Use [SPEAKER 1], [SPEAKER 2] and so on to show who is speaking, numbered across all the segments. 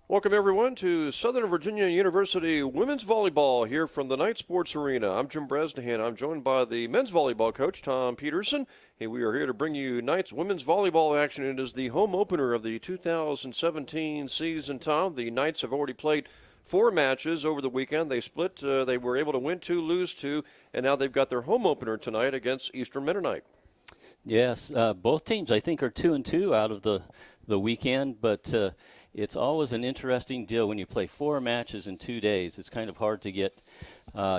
[SPEAKER 1] Welcome, everyone, to Southern Virginia University Women's Volleyball here from the Knight Sports Arena. I'm Jim Bresnahan. I'm joined by the men's volleyball coach, Tom Peterson. And we are here to bring you Knight's women's volleyball action. It is the home opener of the 2017 season, Tom. The Knights have already played 4 matches over the weekend. They split. They were able to win 2, lose 2, and now they've got their home opener tonight against Eastern Mennonite.
[SPEAKER 2] Yes, both teams, I think, are 2-2 out of the weekend, but it's always an interesting deal when you play 4 matches in 2 days. It's kind of hard to get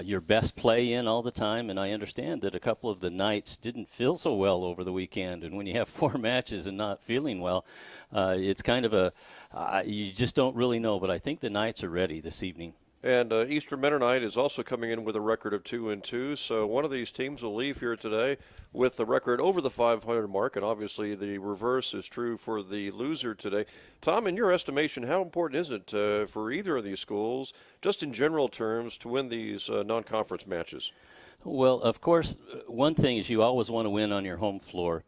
[SPEAKER 2] your best play in all the time, and I understand that a couple of the Knights didn't feel so well over the weekend, and when you have 4 matches and not feeling well, it's kind of you just don't really know, but I think the Knights are ready this evening.
[SPEAKER 1] And Eastern Mennonite is also coming in with a record of 2-2, so one of these teams will leave here today with the record over the 500 mark, and obviously the reverse is true for the loser today. Tom, in your estimation, how important is it for either of these schools, just in general terms, to win these non-conference matches?
[SPEAKER 2] Well, of course, one thing is you always want to win on your home floor.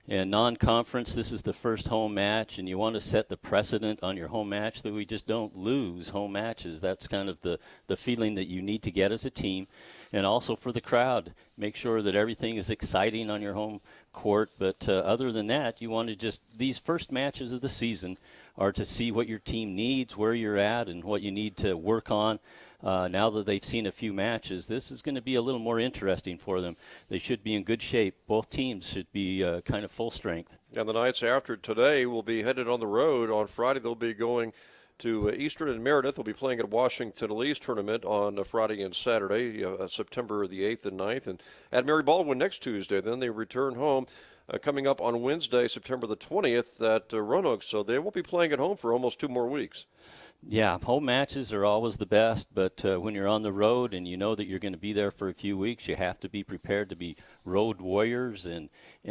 [SPEAKER 2] And non-conference, this is the first home match, and you want to set the precedent on your home match that we just don't lose home matches. That's kind of the feeling that you need to get as a team. And also for the crowd, make sure that everything is exciting on your home court. But other than that, you want to just, these first matches of the season are to see what your team needs, where you're at, and what you need to work on. Now that they've seen a few matches, this is going to be a little more interesting for them. They should be in good shape. Both teams should be kind of full strength.
[SPEAKER 1] And the Knights after today will be headed on the road. On Friday they'll be going to Eastern and Meredith. They'll be playing at Washington Lee's tournament on Friday and Saturday, September the 8th and 9th. And at Mary Baldwin next Tuesday. Then they return home. Coming up on Wednesday, September the 20th at Roanoke. So they won't be playing at home for almost 2 more weeks.
[SPEAKER 2] Yeah, home matches are always the best, but when you're on the road and you know that you're going to be there for a few weeks, you have to be prepared to be road warriors and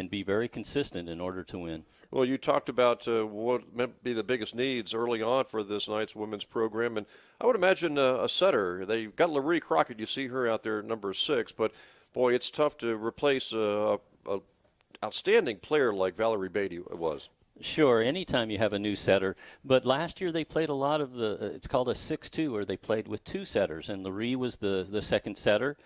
[SPEAKER 2] be very consistent in order to win.
[SPEAKER 1] Well, you talked about what might be the biggest needs early on for this Knights women's program, and I would imagine a setter. They've got Laree Crockett. You see her out there, number 6, but, boy, it's tough to replace a outstanding player like Valerie Beatty was.
[SPEAKER 2] Sure, anytime you have a new setter. But last year they played a lot of it's called a 6-2, where they played with 2 setters, and Laree was the second setter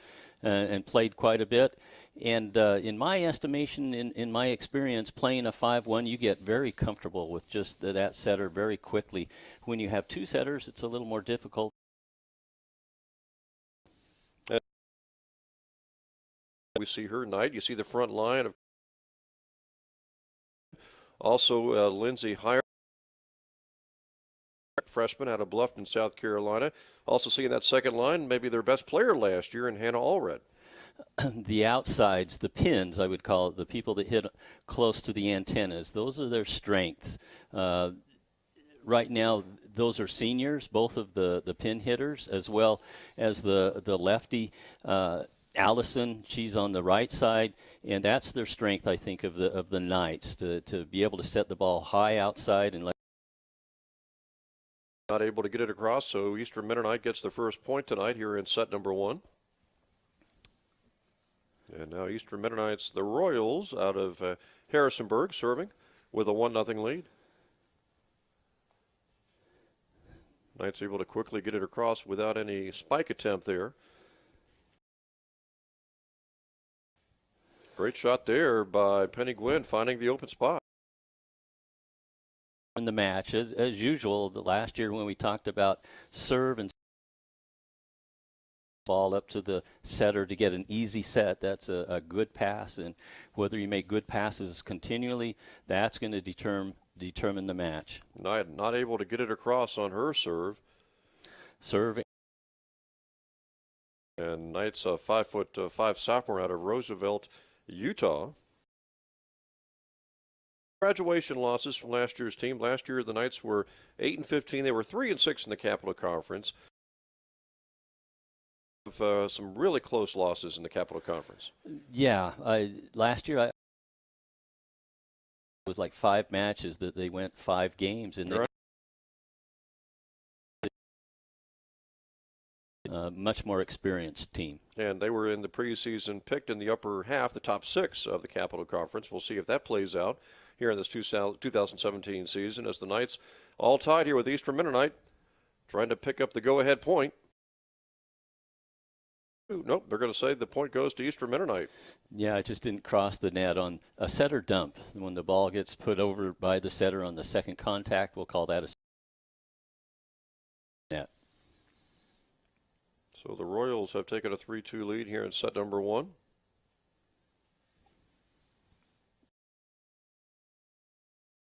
[SPEAKER 2] and played quite a bit. And in my estimation, in my experience, playing a 5-1, you get very comfortable with just that setter very quickly. When you have 2 setters, it's a little more difficult.
[SPEAKER 1] We see her Knight. You see the front line of also Lindsay Heyer, freshman out of Bluffton, South Carolina. Also seeing that second line, maybe their best player last year in Hannah Allred.
[SPEAKER 2] The outsides, the pins, I would call it, the people that hit close to the antennas, those are their strengths. Right now, those are seniors, both of the pin hitters, as well as the lefty. Allison, she's on the right side, and that's their strength, I think, of the Knights, to be able to set the ball high outside and let.
[SPEAKER 1] Not able to get it across, so Eastern Mennonite gets the first point tonight here in set number 1. And now Eastern Mennonite's the Royals out of Harrisonburg serving with a 1-0 lead. Knights able to quickly get it across without any spike attempt there. Great shot there by Penny Gwynn, finding the open spot.
[SPEAKER 2] In the match, as usual, the last year when we talked about serve and ball up to the setter to get an easy set, that's a good pass. And whether you make good passes continually, that's going to determine the match.
[SPEAKER 1] Not able to get it across on her serve. And Knights a 5'5" sophomore out of Roosevelt, Utah. Graduation losses from last year's team. Last year the Knights were 8-15. They were 3-6 in the Capital Conference. Some really close losses in the Capital Conference.
[SPEAKER 2] Yeah, last year it was like 5 matches that they went 5 games, and they much more experienced team.
[SPEAKER 1] And they were in the preseason picked in the upper half, the top 6 of the Capital Conference. We'll see if that plays out here in this 2017 season as the Knights all tied here with Eastern Mennonite trying to pick up the go-ahead point. Ooh, nope, they're going to say the point goes to Eastern Mennonite.
[SPEAKER 2] Yeah, it just didn't cross the net on a setter dump. When the ball gets put over by the setter on the second contact, we'll call that a net.
[SPEAKER 1] So the Royals have taken a 3-2 lead here in set number 1.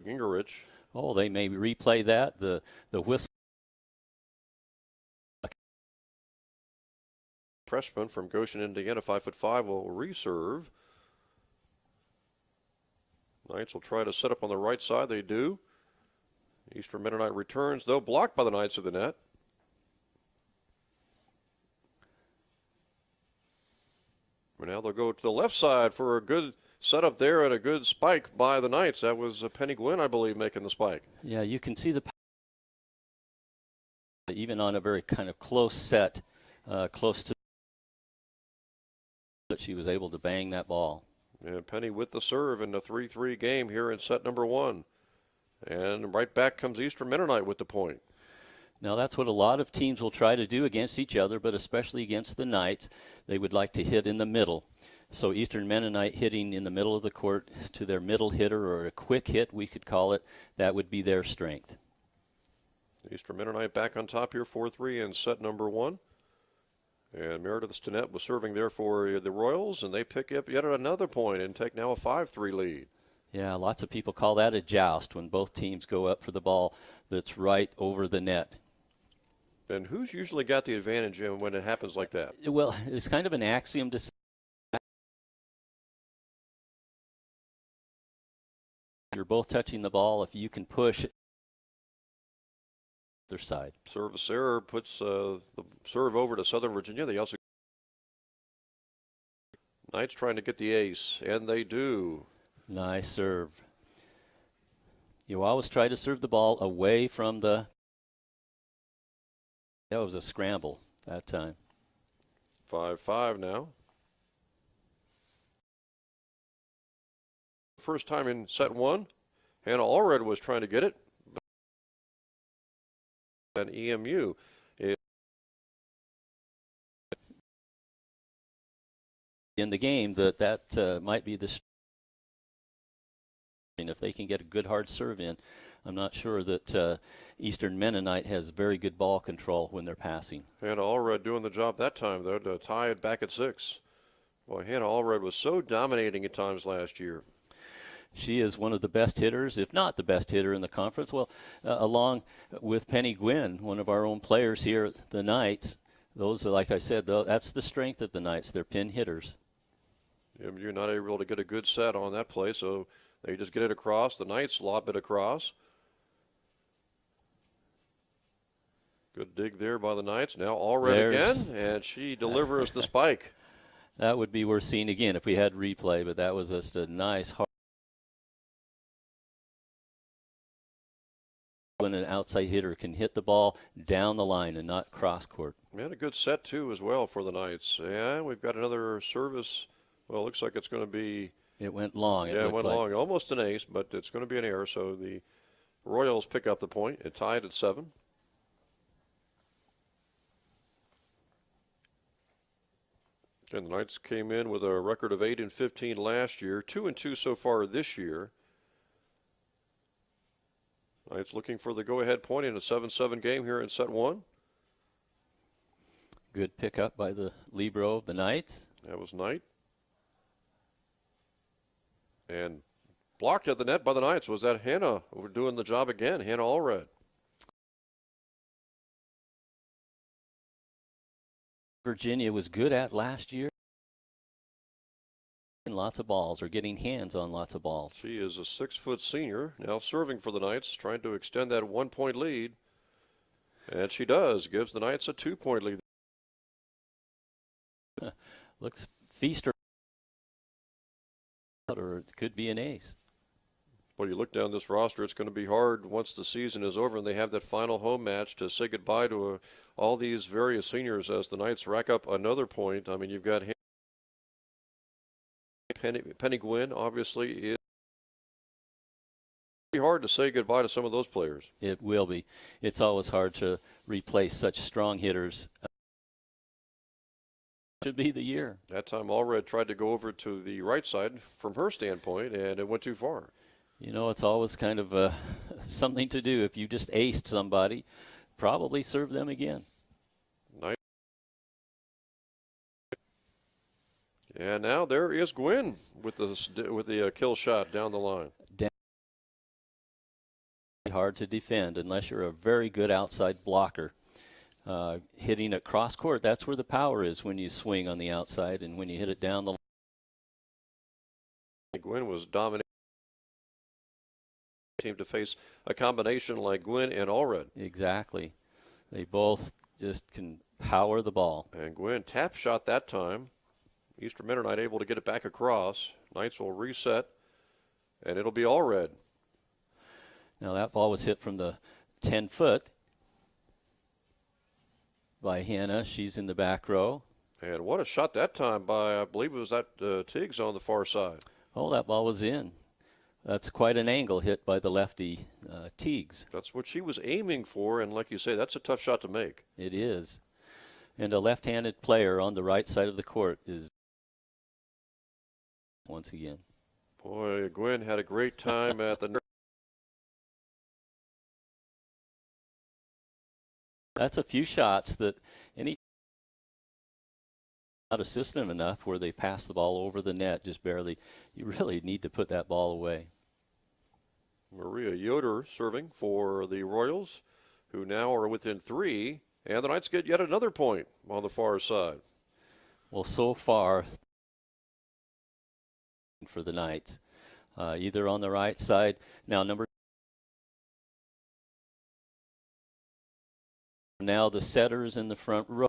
[SPEAKER 1] Gingerich.
[SPEAKER 2] Oh, they may replay that. The whistle.
[SPEAKER 1] Freshman from Goshen, Indiana, 5'5", will reserve. Knights will try to set up on the right side. They do. Eastern Mennonite returns, though, blocked by the Knights of the net. And now they'll go to the left side for a good setup there and a good spike by the Knights. That was Penny Gwynn, I believe, making the spike.
[SPEAKER 2] Yeah, you can see the even on a very kind of close set, close to that she was able to bang that ball.
[SPEAKER 1] And Penny with the serve in the 3-3 game here in set number 1. And right back comes Eastern Mennonite with the point.
[SPEAKER 2] Now that's what a lot of teams will try to do against each other, but especially against the Knights. They would like to hit in the middle. So Eastern Mennonite hitting in the middle of the court to their middle hitter, or a quick hit, we could call it, that would be their strength.
[SPEAKER 1] Eastern Mennonite back on top here, 4-3 in set number 1. And Meredith Stinnett was serving there for the Royals, and they pick up yet another point and take now a 5-3 lead.
[SPEAKER 2] Yeah, lots of people call that a joust when both teams go up for the ball that's right over the net.
[SPEAKER 1] And who's usually got the advantage when it happens like that?
[SPEAKER 2] Well, it's kind of an axiom to say you're both touching the ball. If you can push their side.
[SPEAKER 1] Service error puts the serve over to Southern Virginia. They also Knights trying to get the ace, and they do.
[SPEAKER 2] Nice serve. You always try to serve the ball away from the. That was a scramble that time.
[SPEAKER 1] 5-5 now. First time in set 1, Hannah Allred was trying to get it. And EMU is
[SPEAKER 2] in the game that might be the. And if they can get a good hard serve in, I'm not sure that Eastern Mennonite has very good ball control when they're passing.
[SPEAKER 1] Hannah Allred doing the job that time, though, to tie it back at 6. Boy, Hannah Allred was so dominating at times last year.
[SPEAKER 2] She is one of the best hitters, if not the best hitter in the conference. Well, along with Penny Gwynn, one of our own players here at the Knights. Those, like I said, that's the strength of the Knights. They're pin hitters.
[SPEAKER 1] EMU not able to get a good set on that play, so they just get it across. The Knights lob it across. Good dig there by the Knights. Now Allred again, and she delivers the spike.
[SPEAKER 2] That would be worth seeing again if we had replay, but that was just a nice hard. When an outside hitter can hit the ball down the line and not cross court.
[SPEAKER 1] And a good set, too, as well for the Knights. And we've got another service. Well, it looks like it's going to be.
[SPEAKER 2] It went long.
[SPEAKER 1] Yeah, it went long. Almost an ace, but it's going to be an error. So the Royals pick up the point. It tied at 7. And the Knights came in with a record of 8-15 last year, 2-2 so far this year. Knights looking for the go-ahead point in a 7-7 game here in set 1.
[SPEAKER 2] Good pickup by the libero of the Knights.
[SPEAKER 1] That was Knight. And blocked at the net by the Knights. Was that Hannah? We're doing the job again. Hannah Allred.
[SPEAKER 2] Virginia was good at last year. Lots of balls, or getting hands on lots of balls.
[SPEAKER 1] She is a 6-foot senior, now serving for the Knights, trying to extend that 1-point lead. And she does, gives the Knights a 2-point lead.
[SPEAKER 2] Looks feast or it could be an ace.
[SPEAKER 1] Well, you look down this roster, it's going to be hard once the season is over and they have that final home match to say goodbye to all these various seniors as the Knights rack up another point. I mean, you've got Penny Gwynn, obviously, is hard to say goodbye to some of those players.
[SPEAKER 2] It will be. It's always hard to replace such strong hitters. Should be the year.
[SPEAKER 1] That time Allred tried to go over to the right side from her standpoint, and it went too far.
[SPEAKER 2] You know, it's always kind of something to do. If you just aced somebody, probably serve them again.
[SPEAKER 1] Nice. And now there is Gwynn with the kill shot down the line.
[SPEAKER 2] Hard to defend unless you're a very good outside blocker. Hitting at cross court, that's where the power is when you swing on the outside and when you hit it down the line.
[SPEAKER 1] Gwynn was dominating the team to face a combination like Gwynn and Allred.
[SPEAKER 2] Exactly. They both just can power the ball.
[SPEAKER 1] And Gwynn tap shot that time. Eastern Mennonite able to get it back across. Knights will reset, and it'll be Allred.
[SPEAKER 2] Now that ball was hit from the 10-foot by Hannah. She's in the back row.
[SPEAKER 1] And what a shot that time by, I believe it was that Tiggs on the far side.
[SPEAKER 2] Oh, that ball was in. That's quite an angle hit by the lefty Tiggs.
[SPEAKER 1] That's what she was aiming for, and like you say, that's a tough shot to make.
[SPEAKER 2] It is. And a left-handed player on the right side of the court is once again.
[SPEAKER 1] Boy, Gwynn had a great time at the...
[SPEAKER 2] That's a few shots that any not assistant enough where they pass the ball over the net just barely. You really need to put that ball away.
[SPEAKER 1] Maria Yoder serving for the Royals, who now are within 3, and the Knights get yet another point on the far side.
[SPEAKER 2] Well, so far for the Knights, either on the right side. Now, now the setters in the front row.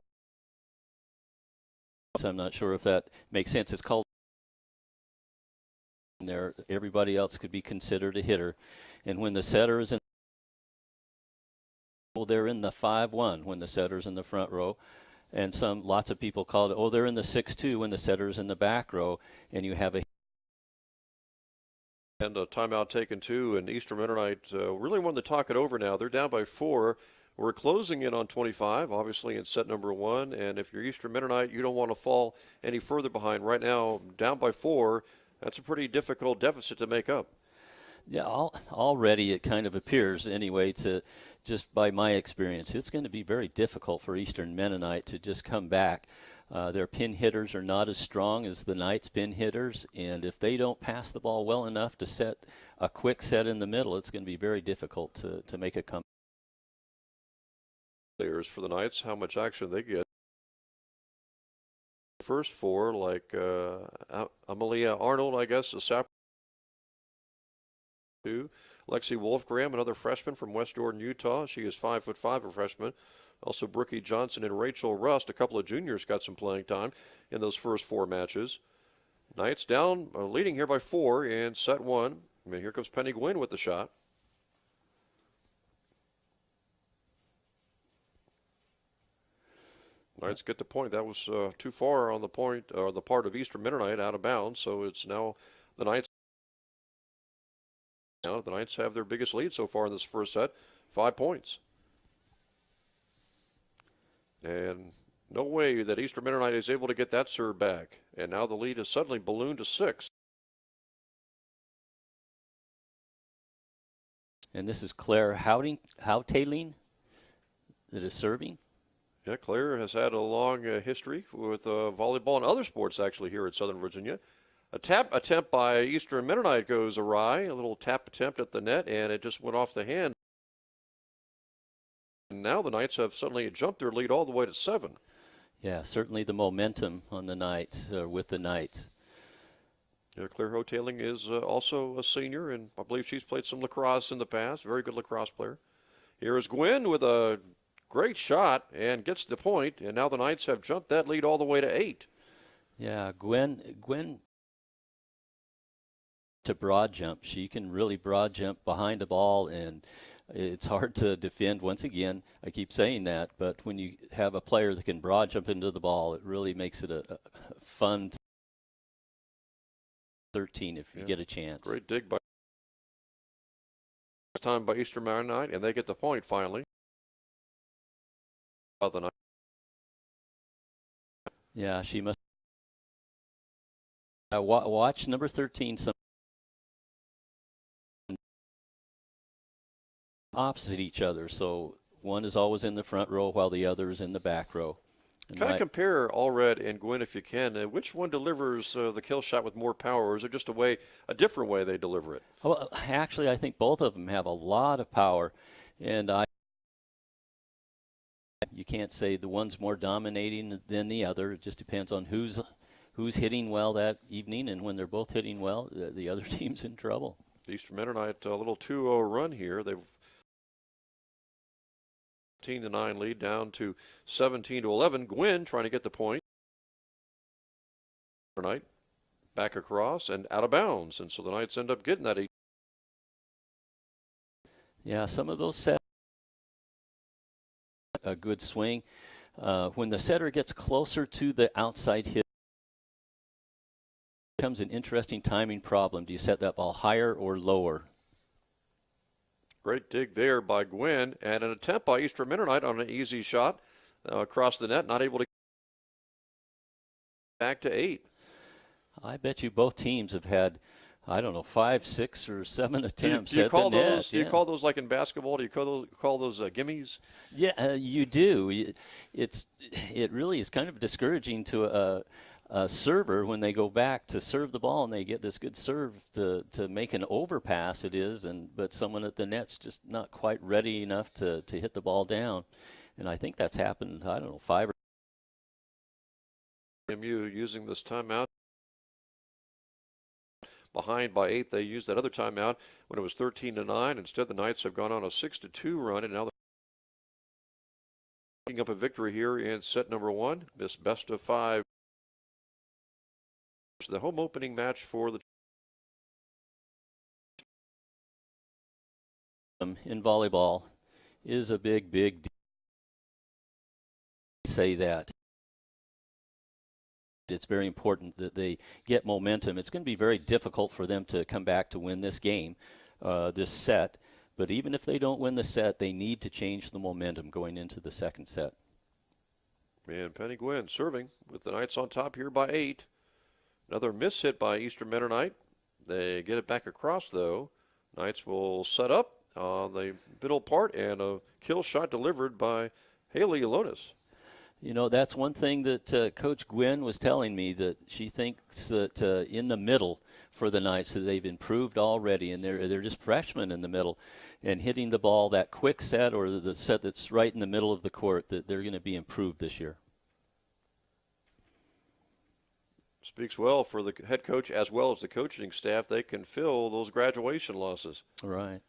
[SPEAKER 2] So I'm not sure if that makes sense. It's called there. Everybody else could be considered a hitter. And when the setter is in, well, they're in the 5-1 when the setter's in the front row. And lots of people call it, oh, they're in the 6-2 when the setter's in the back row. And you have a
[SPEAKER 1] timeout taken too, and Eastern Mennonite really wanted to talk it over now. They're down by 4. We're closing in on 25, obviously, in set number 1. And if you're Eastern Mennonite, you don't want to fall any further behind. Right now, down by 4, that's a pretty difficult deficit to make up.
[SPEAKER 2] Yeah, already it kind of appears anyway, to just by my experience, it's going to be very difficult for Eastern Mennonite to just come back. Their pin hitters are not as strong as the Knights' pin hitters, and if they don't pass the ball well enough to set a quick set in the middle, it's going to be very difficult to make a comeback.
[SPEAKER 1] Players for the Knights, how much action they get. First 4, like Amelia Arnold, I guess, a Sap. 2. Lexi Wolfgram, another freshman from West Jordan, Utah. She is 5'5", a freshman. Also, Brookie Johnson and Rachel Rust, a couple of juniors, got some playing time in those first 4 matches. Knights down, leading here by 4 in set 1. I mean, here comes Penny Gwynn with the shot. Knights get the point. That was too far on the point, or the part of Eastern Mennonite, out of bounds. So it's now the Knights. Now the Knights have their biggest lead so far in this first set, 5 points. And no way that Eastern Mennonite is able to get that serve back. And now the lead is suddenly ballooned to 6.
[SPEAKER 2] And this is Claire Houtaling that is serving.
[SPEAKER 1] Yeah, Claire has had a long history with volleyball and other sports actually here at Southern Virginia. A tap attempt by Eastern Mennonite goes awry, a little tap attempt at the net, and it just went off the hand. And now the Knights have suddenly jumped their lead all the way to 7.
[SPEAKER 2] Yeah, certainly the momentum on the Knights, with the Knights.
[SPEAKER 1] Yeah, Claire Hotaling is also a senior, and I believe she's played some lacrosse in the past. Very good lacrosse player. Here is Gwynn with a great shot and gets the point, and now the Knights have jumped that lead all the way to 8.
[SPEAKER 2] Yeah, Gwynn to broad jump. She can really broad jump behind the ball, and it's hard to defend. Once again, I keep saying that, but when you have a player that can broad jump into the ball, it really makes it a fun 13 if you get a chance.
[SPEAKER 1] Great dig by Time by Eastern Mennonite, and they get the point finally. The night.
[SPEAKER 2] Yeah, she must. Watch number 13. Some opposite each other, so one is always in the front row while the other is in the back row. And
[SPEAKER 1] kind of compare Allred and Gwynn if you can. Which one delivers the kill shot with more power, or is it just a different way they deliver it?
[SPEAKER 2] Well, actually, I think both of them have a lot of power, and you can't say the one's more dominating than the other. It just depends on who's hitting well that evening, and when they're both hitting well, the other team's in trouble.
[SPEAKER 1] Eastern Mennonite, a little 2-0 run here. They've 15-9 lead down to 17-11. Gwynn trying to get the point. Mennonite back across and out of bounds, and so the Knights end up getting that 8.
[SPEAKER 2] Yeah, some of those sets a good swing. When the setter gets closer to the outside hit, it becomes an interesting timing problem. Do you set that ball higher or lower?
[SPEAKER 1] Great dig there by Gwynn, and an attempt by Eastern Mennonite on an easy shot across the net, not able to get back to 8.
[SPEAKER 2] I bet you both teams have had, I don't know, 5, 6, or 7 attempts
[SPEAKER 1] do you
[SPEAKER 2] at
[SPEAKER 1] call
[SPEAKER 2] the net.
[SPEAKER 1] those? Do you call those like in basketball? Do you call those gimmies?
[SPEAKER 2] Yeah, you do. It really is kind of discouraging to a server when they go back to serve the ball and they get this good serve to make an overpass. It is, but someone at the net's just not quite ready enough to hit the ball down, and I think that's happened. I don't know, 5 or.
[SPEAKER 1] MU using this timeout. Behind by 8, they used that other timeout when it was 13-9. Instead, the Knights have gone on a 6-2 run, and now they're picking up a victory here in set number 1. This best of 5. The home opening match for the
[SPEAKER 2] in volleyball is a big deal. Say that. It's very important that they get momentum. It's going to be very difficult for them to come back to win this game, this set. But even if they don't win the set, they need to change the momentum going into the second set.
[SPEAKER 1] And Penny Gwynn serving with the Knights on top here by 8. Another miss hit by Eastern Mennonite. They get it back across, though. Knights will set up on the middle part, and a kill shot delivered by Haley Alonis.
[SPEAKER 2] You know, that's one thing that Coach Gwynn was telling me, that she thinks that in the middle for the Knights that they've improved already, and they're just freshmen in the middle, and hitting the ball that quick set or the set that's right in the middle of the court, that they're going to be improved this year.
[SPEAKER 1] Speaks well for the head coach as well as the coaching staff. They can fill those graduation losses.
[SPEAKER 2] Right.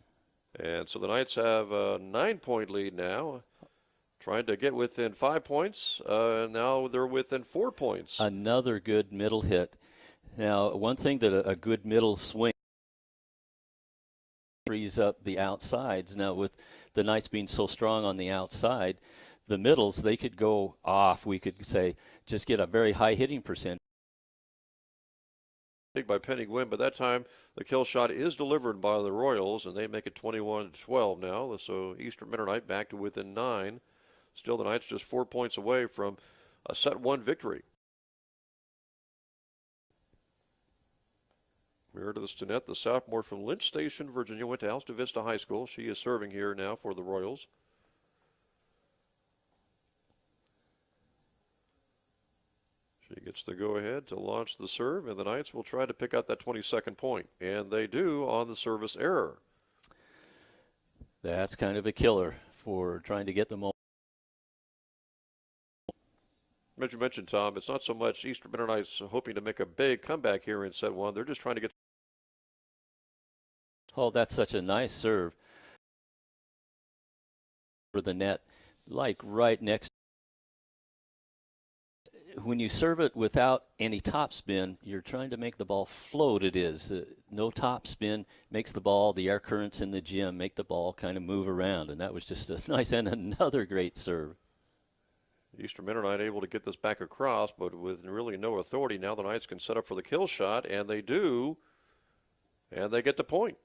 [SPEAKER 1] And so the Knights have a 9-point lead now. Trying to get within 5 points, and now they're within 4 points.
[SPEAKER 2] Another good middle hit. Now, one thing that a good middle swing frees up the outsides. Now, with the Knights being so strong on the outside, the middles, they could go off. We could say just get a very high hitting percentage.
[SPEAKER 1] By Penny Gwynn, but that time the kill shot is delivered by the Royals, and they make it 21-12 now. So Eastern Mennonite back to within 9. Still, the Knights just 4 points away from a set 1 victory. Meredith Stinnett, the sophomore from Lynch Station, Virginia, went to Alta Vista High School. She is serving here now for the Royals. She gets the go-ahead to launch the serve, and the Knights will try to pick out that 22nd point. And they do on the service error.
[SPEAKER 2] That's kind of a killer for trying to get them all.
[SPEAKER 1] As you mentioned, Tom, it's not so much Eastern Mennonites hoping to make a big comeback here in set 1. They're just trying to get.
[SPEAKER 2] Oh, that's such a nice serve for the net, like right next. When you serve it without any top spin, you're trying to make the ball float. It is. No top spin makes the ball, the air currents in the gym make the ball kind of move around. And that was just a nice and another great serve.
[SPEAKER 1] Eastern Mennonite able to get this back across, but with really no authority. Now the Knights can set up for the kill shot, and they do. And they get the point.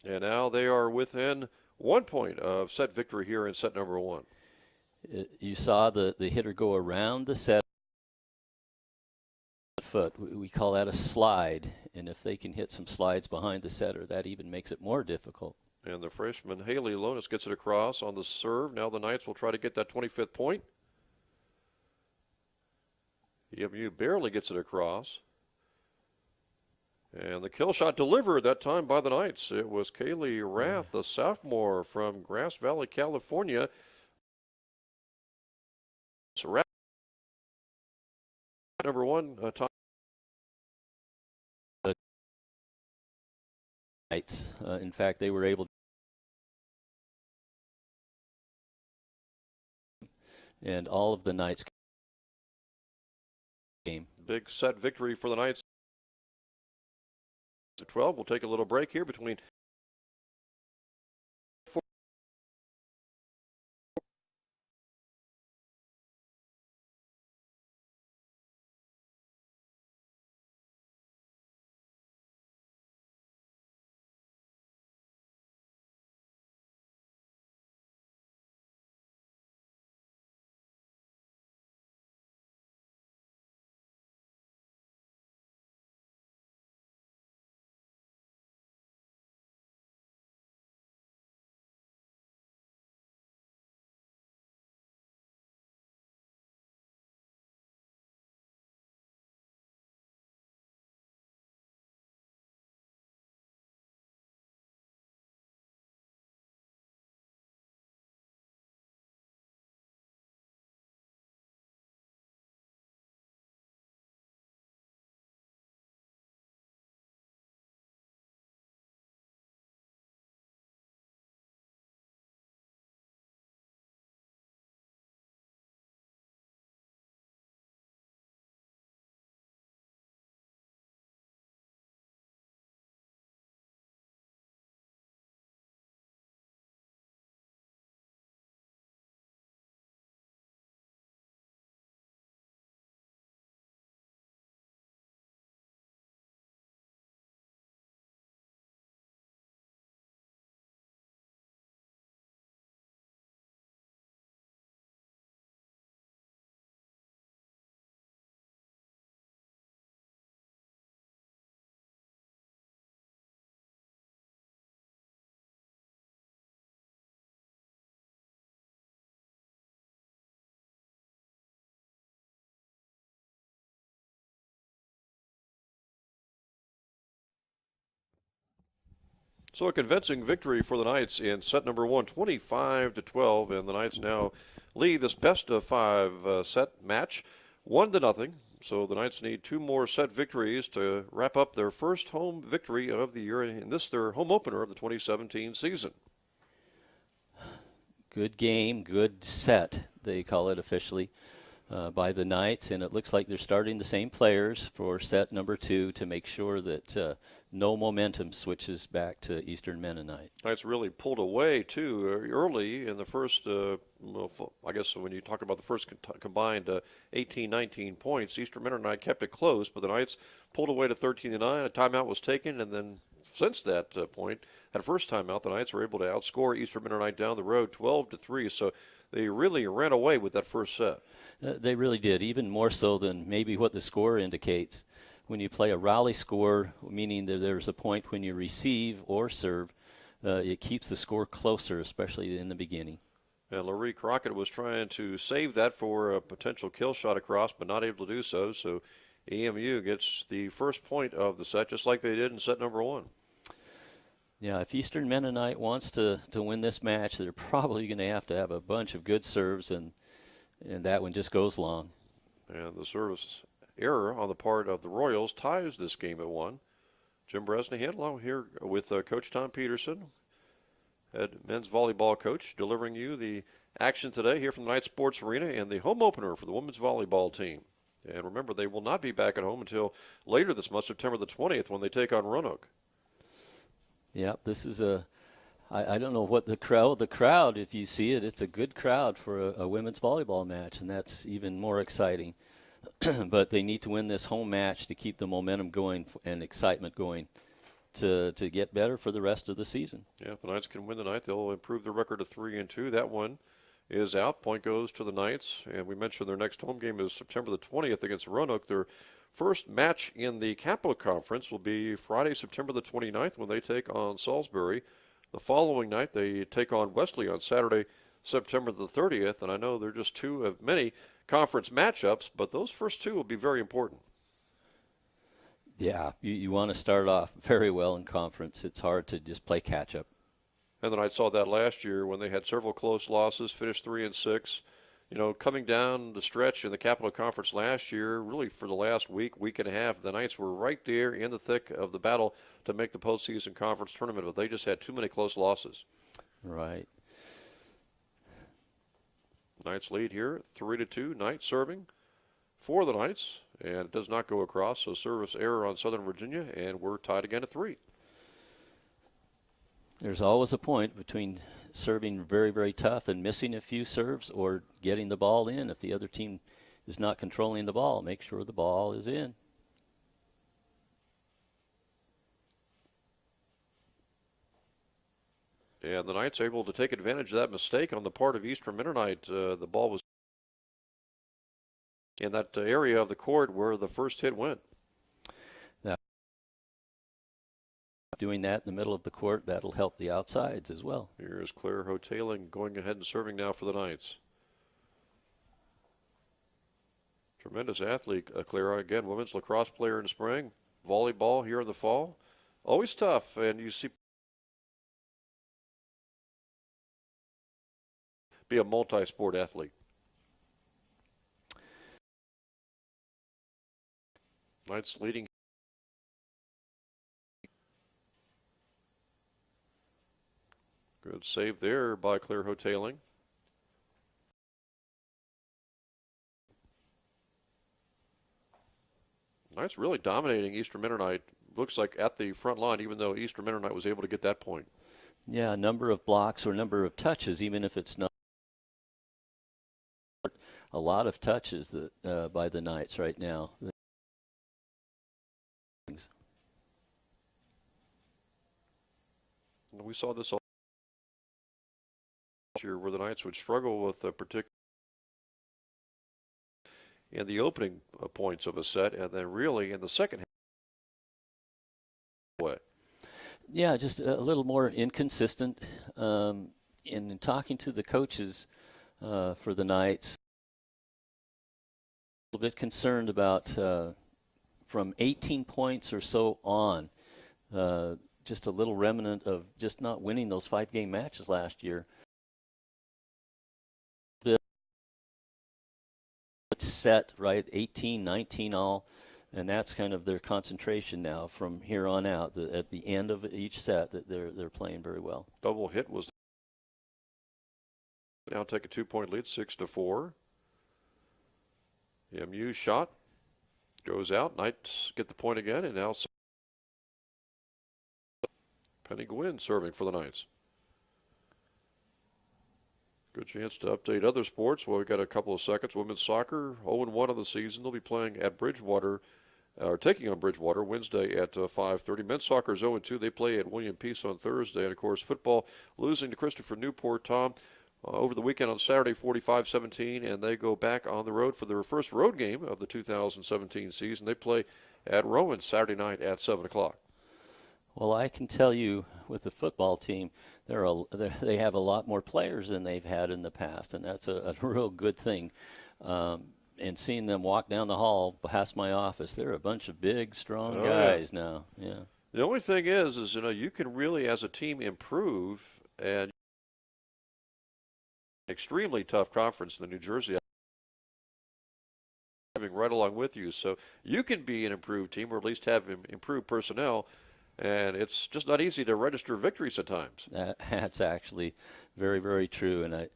[SPEAKER 1] And now they are within 1 point of set victory here in set number 1.
[SPEAKER 2] You saw the hitter go around the set foot. We call that a slide, and if they can hit some slides behind the setter, that even makes it more difficult.
[SPEAKER 1] And the freshman Haley Lonis gets it across on the serve. Now the Knights will try to get that 25th point. EMU barely gets it across. And the kill shot delivered that time by the Knights. It was Kaylee Rath, the sophomore from Grass Valley, California. So number 1, top.
[SPEAKER 2] The Knights, in fact, they were able to. And all of the Knights game.
[SPEAKER 1] Big set victory for the Knights. 12. We'll take a little break here between. So a convincing victory for the Knights in set number 1, 25-12, and the Knights now lead this best of 5 set match 1-0. So the Knights need 2 more set victories to wrap up their first home victory of the year, and this their home opener of the 2017 season.
[SPEAKER 2] Good game, good set, they call it officially, by the Knights, and it looks like they're starting the same players for set number 2 to make sure that no momentum switches back to Eastern Mennonite.
[SPEAKER 1] Knights really pulled away, too, early in the first, I guess when you talk about the first combined 18, 19 points, Eastern Mennonite kept it close, but the Knights pulled away to 13-9. A timeout was taken, and then since that point, that first timeout, the Knights were able to outscore Eastern Mennonite down the road 12-3, so they really ran away with that first set.
[SPEAKER 2] They really did, even more so than maybe what the score indicates. When you play a rally score, meaning that there's a point when you receive or serve, it keeps the score closer, especially in the beginning.
[SPEAKER 1] And Laurie Crockett was trying to save that for a potential kill shot across, but not able to do so. So EMU gets the first point of the set, just like they did in set number 1.
[SPEAKER 2] Yeah, if Eastern Mennonite wants to win this match, they're probably going to have a bunch of good serves, and that one just goes long.
[SPEAKER 1] And the service error on the part of the Royals ties this game at 1. Jim Bresnahan along here with Coach Tom Peterson, head men's volleyball coach, delivering you the action today here from the Knight Sports Arena and the home opener for the women's volleyball team. And remember, they will not be back at home until later this month, September the 20th, when they take on Roanoke.
[SPEAKER 2] Yeah, this is I don't know what the crowd, if you see it, it's a good crowd for a women's volleyball match, and that's even more exciting. But they need to win this home match to keep the momentum going and excitement going to get better for the rest of the season.
[SPEAKER 1] Yeah, if the Knights can win tonight, they'll improve their record to 3-2. That one is out. Point goes to the Knights. And we mentioned their next home game is September the 20th against Roanoke. Their first match in the Capital Conference will be Friday, September the 29th when they take on Salisbury. The following night, they take on Wesley on Saturday, September the 30th. And I know they're just two of many conference matchups, but those first two will be very important.
[SPEAKER 2] Yeah, you want to start off very well in conference. It's hard to just play catch-up.
[SPEAKER 1] And then I saw that last year when they had several close losses, finished 3-6. You know, coming down the stretch in the Capital Conference last year, really for the last week and a half, the Knights were right there in the thick of the battle to make the postseason conference tournament, but they just had too many close losses.
[SPEAKER 2] Right.
[SPEAKER 1] Knights lead here, 3-2. Knights serving for the Knights, and it does not go across, so service error on Southern Virginia, and we're tied again at 3.
[SPEAKER 2] There's always a point between serving very, very tough and missing a few serves or getting the ball in. If the other team is not controlling the ball, make sure the ball is in.
[SPEAKER 1] And the Knights able to take advantage of that mistake on the part of Eastern Mennonite. The ball was in that area of the court where the first hit went.
[SPEAKER 2] Doing that in the middle of the court, that'll help the outsides as well.
[SPEAKER 1] Here's Claire Hoteling going ahead and serving now for the Knights. Tremendous athlete, Clara. Again, women's lacrosse player in the spring. Volleyball here in the fall. Always tough, and you see be a multi-sport athlete. Knights leading. Good save there by Claire Hoteling. Knights really dominating Eastern Mennonite. Looks like at the front line, even though Eastern Mennonite was able to get that point.
[SPEAKER 2] Yeah, a number of blocks or number of touches, even if it's not. A lot of touches that, by the Knights right now.
[SPEAKER 1] We saw this all year where the Knights would struggle with a particular in the opening points of a set, and then really in the second half. What?
[SPEAKER 2] Yeah, just a little more inconsistent. In talking to the coaches for the Knights, a little bit concerned about from 18 points or so on, just a little remnant of just not winning those 5-game matches last year. Set, right, 18, 19 all, and that's kind of their concentration now from here on out. At the end of each set, that they're playing very well.
[SPEAKER 1] Double hit was now take a 2-point lead, 6-4. MU shot goes out. Knights get the point again, and now Penny Gwynn serving for the Knights. Good chance to update other sports. Well, we've got a couple of seconds. Women's soccer, 0-1 of the season. They'll be playing at Bridgewater, or taking on Bridgewater Wednesday at 5:30. Men's soccer is 0-2. They play at William Peace on Thursday. And, of course, football losing to Christopher Newport, Tom, over the weekend on Saturday, 45-17. And they go back on the road for their first road game of the 2017 season. They play at Rowan Saturday night at 7 o'clock.
[SPEAKER 2] Well, I can tell you with the football team, they have a lot more players than they've had in the past, and that's a real good thing. And seeing them walk down the hall past my office, they're a bunch of big, strong guys now. Yeah.
[SPEAKER 1] The only thing is you can really, as a team, improve, and extremely tough conference in the New Jersey, having right along with you, so you can be an improved team, or at least have improved personnel. And it's just not easy to register victories at times.
[SPEAKER 2] That's actually very, very true. And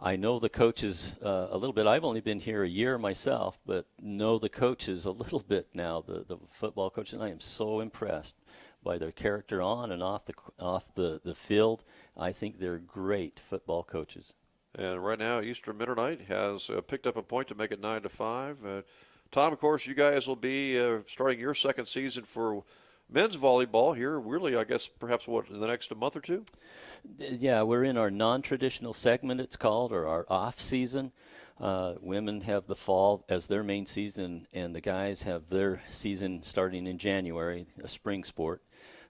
[SPEAKER 2] I know the coaches a little bit. I've only been here a year myself, but know the coaches a little bit now, the football coaches. And I am so impressed by their character on and off the field. I think they're great football coaches.
[SPEAKER 1] And right now, Eastern Mennonite has picked up a point to make it 9-5. Tom, of course, you guys will be starting your second season for men's volleyball here, really, I guess, perhaps, in the next month or two?
[SPEAKER 2] Yeah, we're in our non-traditional segment, it's called, or our off season. Women have the fall as their main season, and the guys have their season starting in January, a spring sport.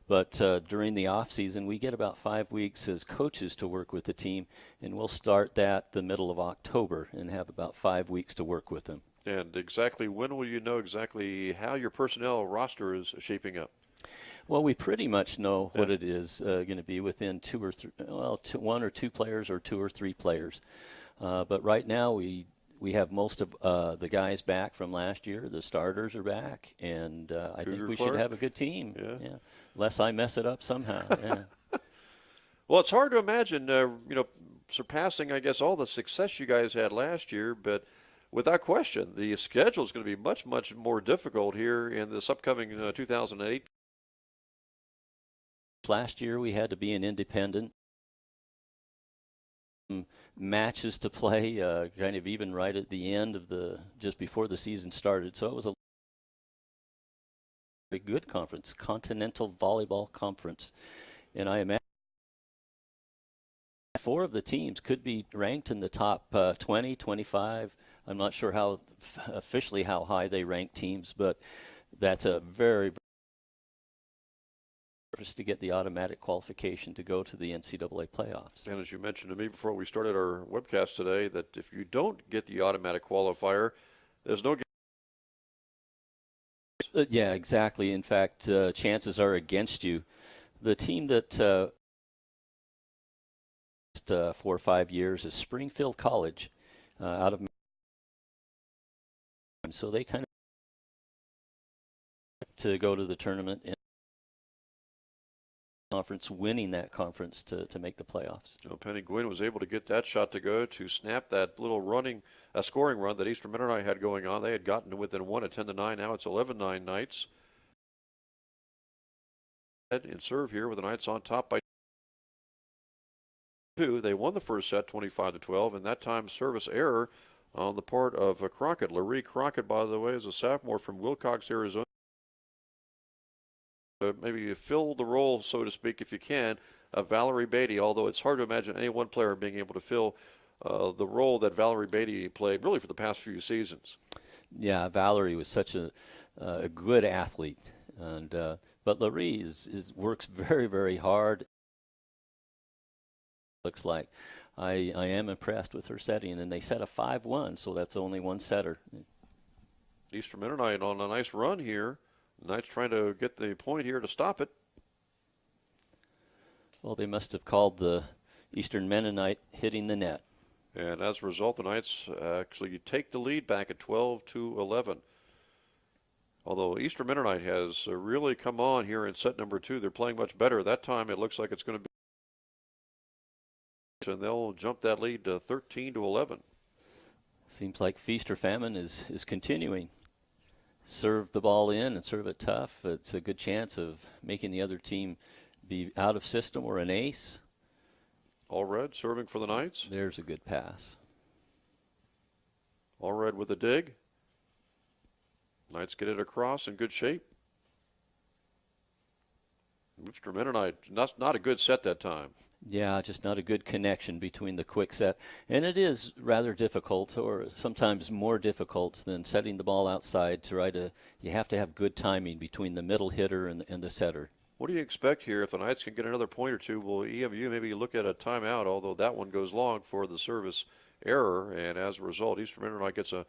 [SPEAKER 2] But during the off season, we get about 5 weeks as coaches to work with the team, and we'll start that the middle of October and have about 5 weeks to work with them.
[SPEAKER 1] And exactly when will you know exactly how your personnel roster is shaping up?
[SPEAKER 2] Well, we pretty much know what it is going to be within one or two players or two or three players. But right now we have most of the guys back from last year. The starters are back, and I think we should have a good team. Yeah. Unless I mess it up somehow. Yeah.
[SPEAKER 1] Well, it's hard to imagine, surpassing, I guess, all the success you guys had last year, but without question, the schedule is going to be much, much more difficult here in this upcoming 2008.
[SPEAKER 2] Last year we had to be an independent. Matches to play, kind of even right at the end of just before the season started. So it was a very good conference, Continental Volleyball Conference. And I imagine 4 of the teams could be ranked in the top 20, 25. I'm not sure officially how high they rank teams, but that's a very to get the automatic qualification to go to the NCAA playoffs.
[SPEAKER 1] And as you mentioned to me before we started our webcast today, that if you don't get the automatic qualifier, there's no
[SPEAKER 2] yeah, exactly. In fact, chances are against you. The team that 4 or 5 years is Springfield College out of so they kind of to go to the tournament and conference, winning that conference to make the playoffs.
[SPEAKER 1] Penny Gwynn was able to get that shot to go to snap that little scoring run that Eastern Mennonite had going on. They had gotten within 1 at 10-9. Now it's 11-9 Knights. In serve here with the Knights on top by 2. They won the first set 25-12, and that time service error on the part of Crockett. Larry Crockett, by the way, is a sophomore from Wilcox, Arizona. Maybe fill the role, so to speak, if you can, of Valerie Beatty, although it's hard to imagine any one player being able to fill the role that Valerie Beatty played really for the past few seasons.
[SPEAKER 2] Yeah, Valerie was such a good athlete, and but Larry works very, very hard. Looks like I am impressed with her setting, and they set a 5-1, so that's only one setter.
[SPEAKER 1] Eastern Mennonite on a nice run here. Knights trying to get the point here to stop it.
[SPEAKER 2] Well, they must have called the Eastern Mennonite hitting the net.
[SPEAKER 1] And as a result, the Knights actually take the lead back at 12-11. Although Eastern Mennonite has really come on here in set number 2. They're playing much better. That time it looks like it's going to be, and they'll jump that lead to 13-11.
[SPEAKER 2] Seems like feast or famine is continuing. Serve the ball in and serve it tough. It's a good chance of making the other team be out of system or an ace.
[SPEAKER 1] Allred serving for the Knights.
[SPEAKER 2] There's a good pass.
[SPEAKER 1] Allred with a dig. Knights get it across in good shape. Eastern Mennonite, not a good set that time.
[SPEAKER 2] Yeah, just not a good connection between the quick set. And it is rather difficult, or sometimes more difficult than setting the ball outside you have to have good timing between the middle hitter and the setter.
[SPEAKER 1] What do you expect here? If the Knights can get another point or two, will EMU maybe look at a timeout, although that one goes long for the service error, and as a result, Eastern Mennonite gets a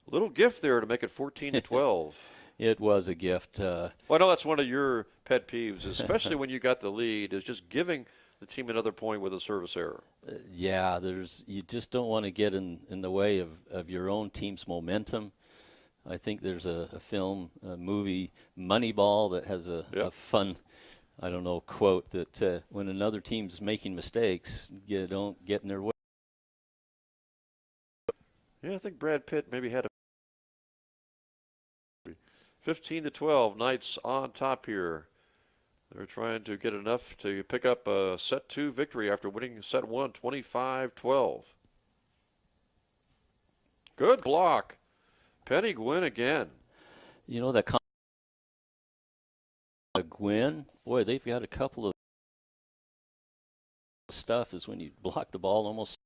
[SPEAKER 1] little gift there to make it 14-12.
[SPEAKER 2] It was a gift.
[SPEAKER 1] Well, I know that's one of your pet peeves, especially when you got the lead, is just giving the team another point with a service error.
[SPEAKER 2] Yeah, you just don't want to get in the way of your own team's momentum. I think there's a movie, Moneyball, that has a fun, I don't know, quote that when another team's making mistakes, you don't get in their way.
[SPEAKER 1] Yeah, I think Brad Pitt maybe had a 15-12, Knights on top here. They're trying to get enough to pick up a set 2 victory after winning set 1, 25-12. Good block. Penny Gwynn again.
[SPEAKER 2] You know, that Gwen, boy, they've got a couple of stuff is when you block the ball almost.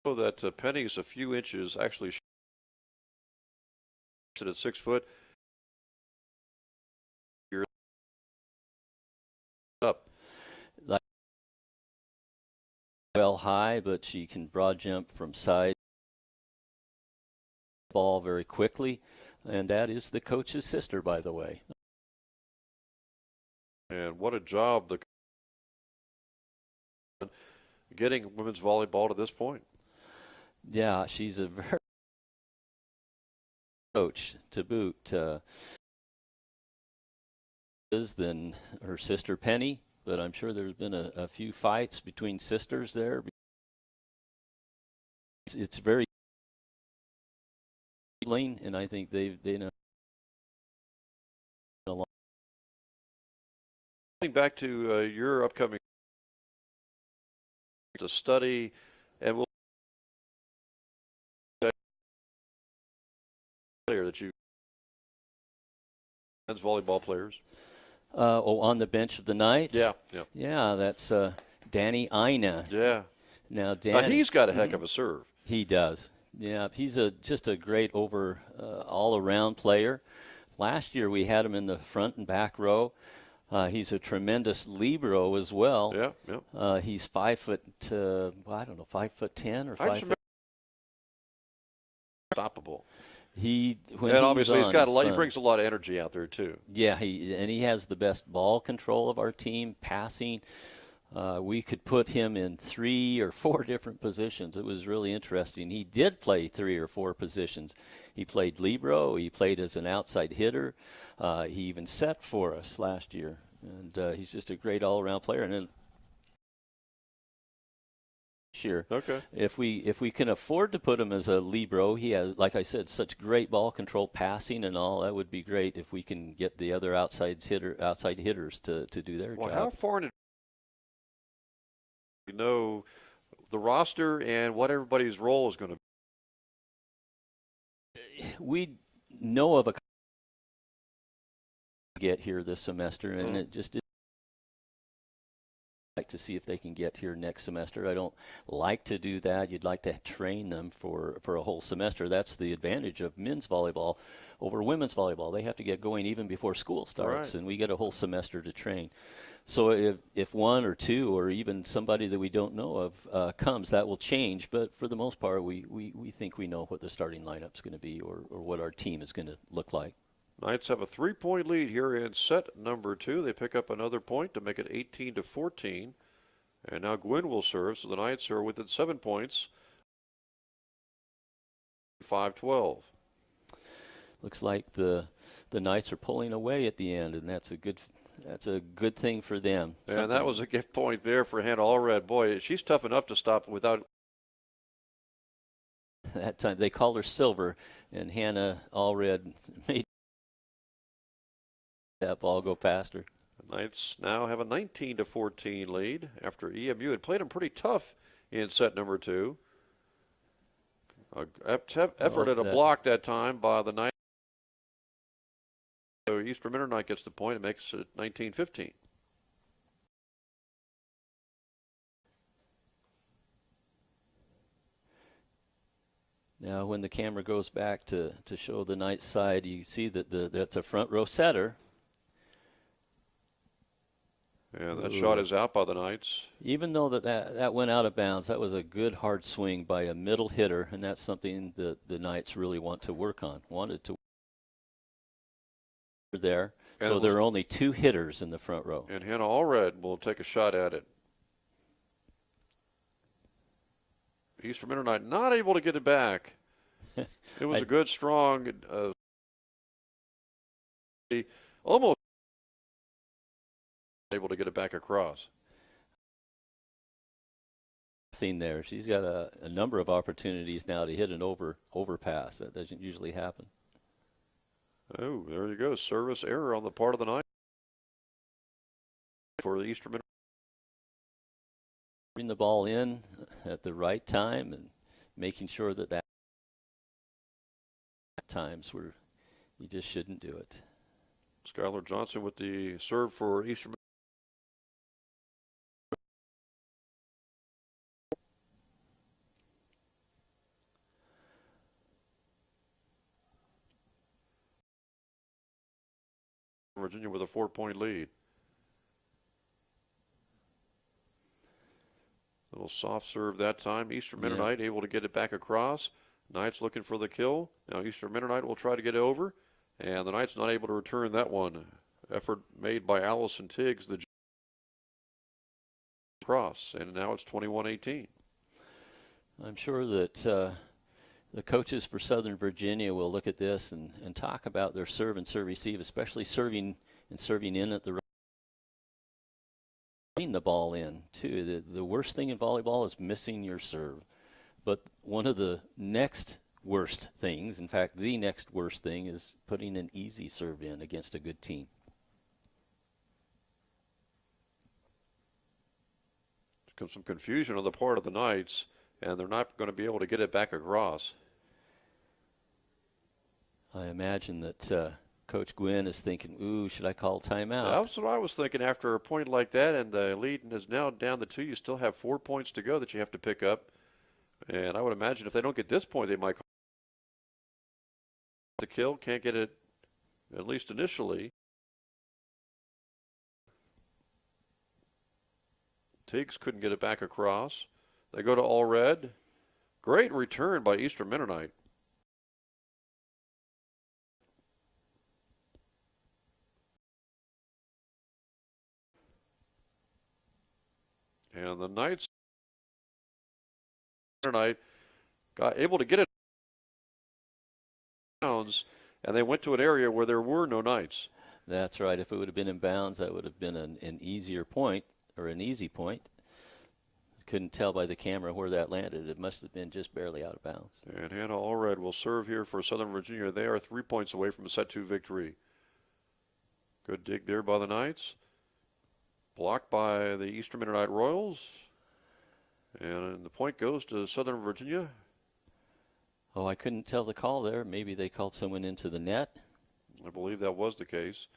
[SPEAKER 1] So that Penny's a few inches actually at 6 foot. You're up.
[SPEAKER 2] Like well high, but she can broad jump from side ball very quickly, and that is the coach's sister, by the way.
[SPEAKER 1] And what a job getting women's volleyball to this point.
[SPEAKER 2] Yeah, she's a very coach to boot. Than her sister Penny, but I'm sure there's been a few fights between sisters there. It's very lean, and I think they know.
[SPEAKER 1] Getting back to your upcoming to study, and we'll player that you men's volleyball players.
[SPEAKER 2] On the bench of the Knights.
[SPEAKER 1] Yeah.
[SPEAKER 2] That's Danny Ina.
[SPEAKER 1] Yeah.
[SPEAKER 2] Now Danny,
[SPEAKER 1] he's got a heck of a serve.
[SPEAKER 2] He does. Yeah, he's just a great all-around player. Last year we had him in the front and back row. He's a tremendous libero as well.
[SPEAKER 1] Yeah.
[SPEAKER 2] He's 5 foot, 5'10" or 5 foot.
[SPEAKER 1] Unstoppable.
[SPEAKER 2] Obviously
[SPEAKER 1] he brings a lot of energy out there too.
[SPEAKER 2] Yeah, he has the best ball control of our team, passing. We could put him in 3 or 4 different positions. It was really interesting. He did play 3 or 4 positions. He played libero. He played as an outside hitter. He even set for us last year, and he's just a great all-around player. And then year,
[SPEAKER 1] okay,
[SPEAKER 2] if we can afford to put him as a libero, he has, like I said, such great ball control, passing, and all. That would be great if we can get the other outside hitters to do their job.
[SPEAKER 1] How far did you know the roster and what everybody's role is going to
[SPEAKER 2] be? We know of a get here this semester, and it just like to see if they can get here next semester. I don't like to do that. You'd like to train them for a whole semester. That's the advantage of men's volleyball over women's volleyball. They have to get going even before school starts, and we get a whole semester to train. So if 1 or 2 or even somebody that we don't know of comes, that will change. But for the most part, we think we know what the starting lineup's going to be or what our team is going to look like.
[SPEAKER 1] Knights have a 3-point lead here in set number 2. They pick up another point to make it 18-14. And now Gwynn will serve, so the Knights are within 7 points. 5-12.
[SPEAKER 2] Looks like the Knights are pulling away at the end, and that's a good thing for them.
[SPEAKER 1] And that was a good point there for Hannah Allred. Boy, she's tough enough to stop without.
[SPEAKER 2] That time they called her Silver, and Hannah Allred made that ball go past her.
[SPEAKER 1] The Knights now have a 19-14 lead after EMU had played them pretty tough in set number 2. Effort at a block that time by the Knights. So Eastern Mennonite gets the point. It makes it 19-15.
[SPEAKER 2] Now, when the camera goes back to show the Knights side, you see that that's a front row setter.
[SPEAKER 1] And that shot is out by the Knights.
[SPEAKER 2] Even though that went out of bounds, that was a good hard swing by a middle hitter, and that's something that the Knights really want to work on. Wanted to there. And so there are only 2 hitters in the front row.
[SPEAKER 1] And Hannah Allred will take a shot at it. Eastern Mennonite not able to get it back. It was a good, strong, almost able to get it back across.
[SPEAKER 2] Thing there. She's got a number of opportunities now to hit an overpass. That doesn't usually happen.
[SPEAKER 1] Oh, there you go. Service error on the part of the Knights for the Eastern Mennonite.
[SPEAKER 2] Bring the ball in at the right time and making sure that times we're You just shouldn't do it.
[SPEAKER 1] Skylar Johnson with the serve for Eastern. Virginia with a 4-point lead. Little soft serve that time. Eastern Mennonite able to get it back across. Knights looking for the kill. Now Eastern Mennonite will try to get it over. And the Knights not able to return that one. Effort made by Allison Tiggs, the cross. And now it's 21-18.
[SPEAKER 2] I'm sure that the coaches for Southern Virginia will look at this and talk about their serve and serve receive, especially serving in at the the ball in too. The worst thing in volleyball is missing your serve. But one of the next worst things, in fact, the next worst thing, is putting an easy serve in against a good team.
[SPEAKER 1] There's some confusion on the part of the Knights, and they're not going to be able to get it back across.
[SPEAKER 2] I imagine that Coach Gwynn is thinking, ooh, should I call timeout?
[SPEAKER 1] That's what I was thinking after a point like that, and the lead is now down to 2. You still have 4 points to go that you have to pick up. And I would imagine if they don't get this point, they might call the kill. Can't get it, at least initially. Tiggs couldn't get it back across. They go to all red. Great return by Eastern Mennonite. And the Knights Mennonite got able to get it bounds, and they went to an area where there were no Knights.
[SPEAKER 2] That's right. If it would have been in bounds, that would have been an easier point, or an easy point. Couldn't tell by the camera where that landed. It must have been just barely out of bounds.
[SPEAKER 1] And Hannah Allred will serve here for Southern Virginia. They are 3 points away from a set 2 victory. Good dig there by the Knights. Blocked by the Eastern Mennonite Royals. And the point goes to Southern Virginia.
[SPEAKER 2] Oh, I couldn't tell the call there. Maybe they called someone into the net.
[SPEAKER 1] I believe that was the case.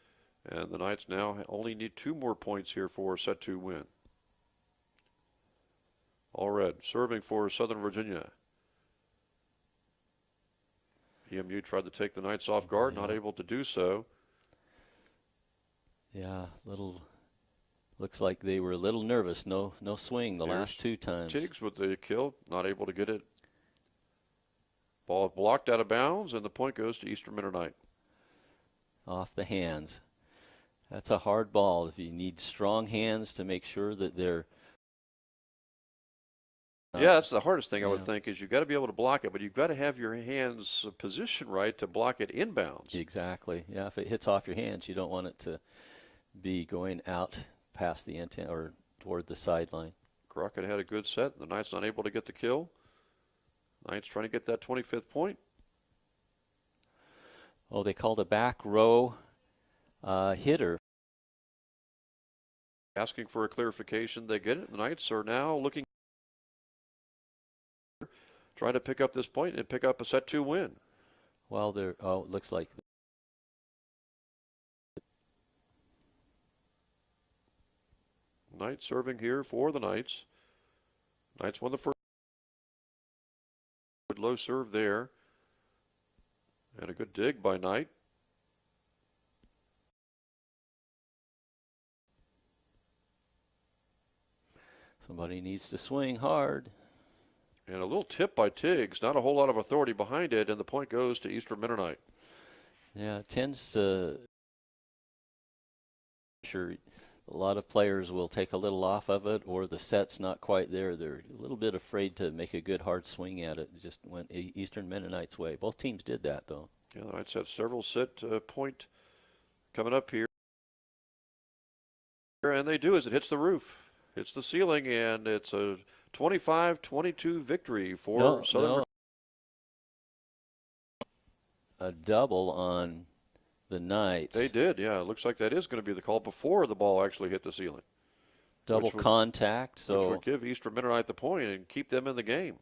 [SPEAKER 1] And the Knights now only need 2 more points here for a set 2 win. Allred serving for Southern Virginia. EMU tried to take the Knights off guard, not able to do so.
[SPEAKER 2] Yeah, looks like they were a little nervous. No swing the last 2 times.
[SPEAKER 1] Tiggs with the kill, not able to get it. Ball blocked out of bounds, and the point goes to Eastern Mennonite.
[SPEAKER 2] Off the hands. That's a hard ball. If you need strong hands to make sure that they're
[SPEAKER 1] yeah, that's the hardest thing I would think is you've got to be able to block it, but you've got to have your hands positioned right to block it inbounds.
[SPEAKER 2] Exactly. Yeah, if it hits off your hands, you don't want it to be going out past the intent or toward the sideline.
[SPEAKER 1] Crockett had a good set. The Knights not able to get the kill. Knights trying to get that 25th point.
[SPEAKER 2] Oh, they called a back row hitter.
[SPEAKER 1] Asking for a clarification. They get it. The Knights are now looking, trying to pick up this point and pick up a set 2 win.
[SPEAKER 2] Well, it looks like
[SPEAKER 1] Knights serving here for the Knights. Knights won the first. Good low serve there. And a good dig by Knight.
[SPEAKER 2] somebody needs to swing hard.
[SPEAKER 1] And a little tip by Tiggs. Not a whole lot of authority behind it, and the point goes to Eastern Mennonite.
[SPEAKER 2] Yeah, it tends to. Sure, a lot of players will take a little off of it, or the set's not quite there. They're a little bit afraid to make a good hard swing at it. It just went Eastern Mennonite's way. Both teams did that, though.
[SPEAKER 1] Yeah, the Knights have several set point coming up here. And they do as it hits the roof. Hits the ceiling, and it's a 25-22 victory for Southern Virginia.
[SPEAKER 2] A double on the Knights.
[SPEAKER 1] They did, yeah. It looks like that is going to be the call before the ball actually hit the ceiling.
[SPEAKER 2] Double contact, so
[SPEAKER 1] which would give Eastern Mennonite the point and keep them in the game.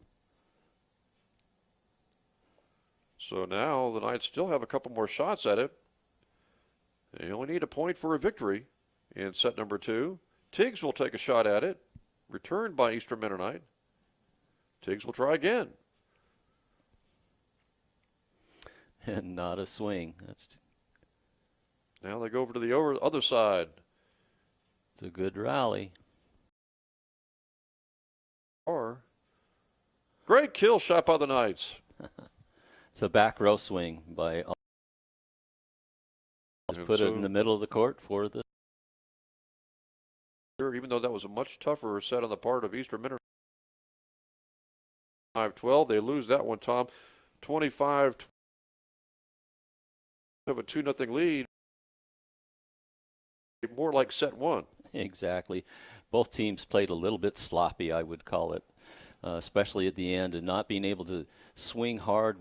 [SPEAKER 1] So now the Knights still have a couple more shots at it. They only need a point for a victory in set number 2. Tiggs will take a shot at it. Returned by Eastern Mennonite. Tiggs will try again.
[SPEAKER 2] And not a swing.
[SPEAKER 1] Now they go over to the other side.
[SPEAKER 2] It's a good rally.
[SPEAKER 1] Great kill shot by the Knights.
[SPEAKER 2] It's a back row swing by. Put it in the middle of the court for the.
[SPEAKER 1] Even though that was a much tougher set on the part of Eastern Mennonite. 5-12. They lose that one, Tom. 25. Have a 2-0 lead. More like set 1.
[SPEAKER 2] Exactly. Both teams played a little bit sloppy, I would call it, especially at the end, and not being able to swing hard.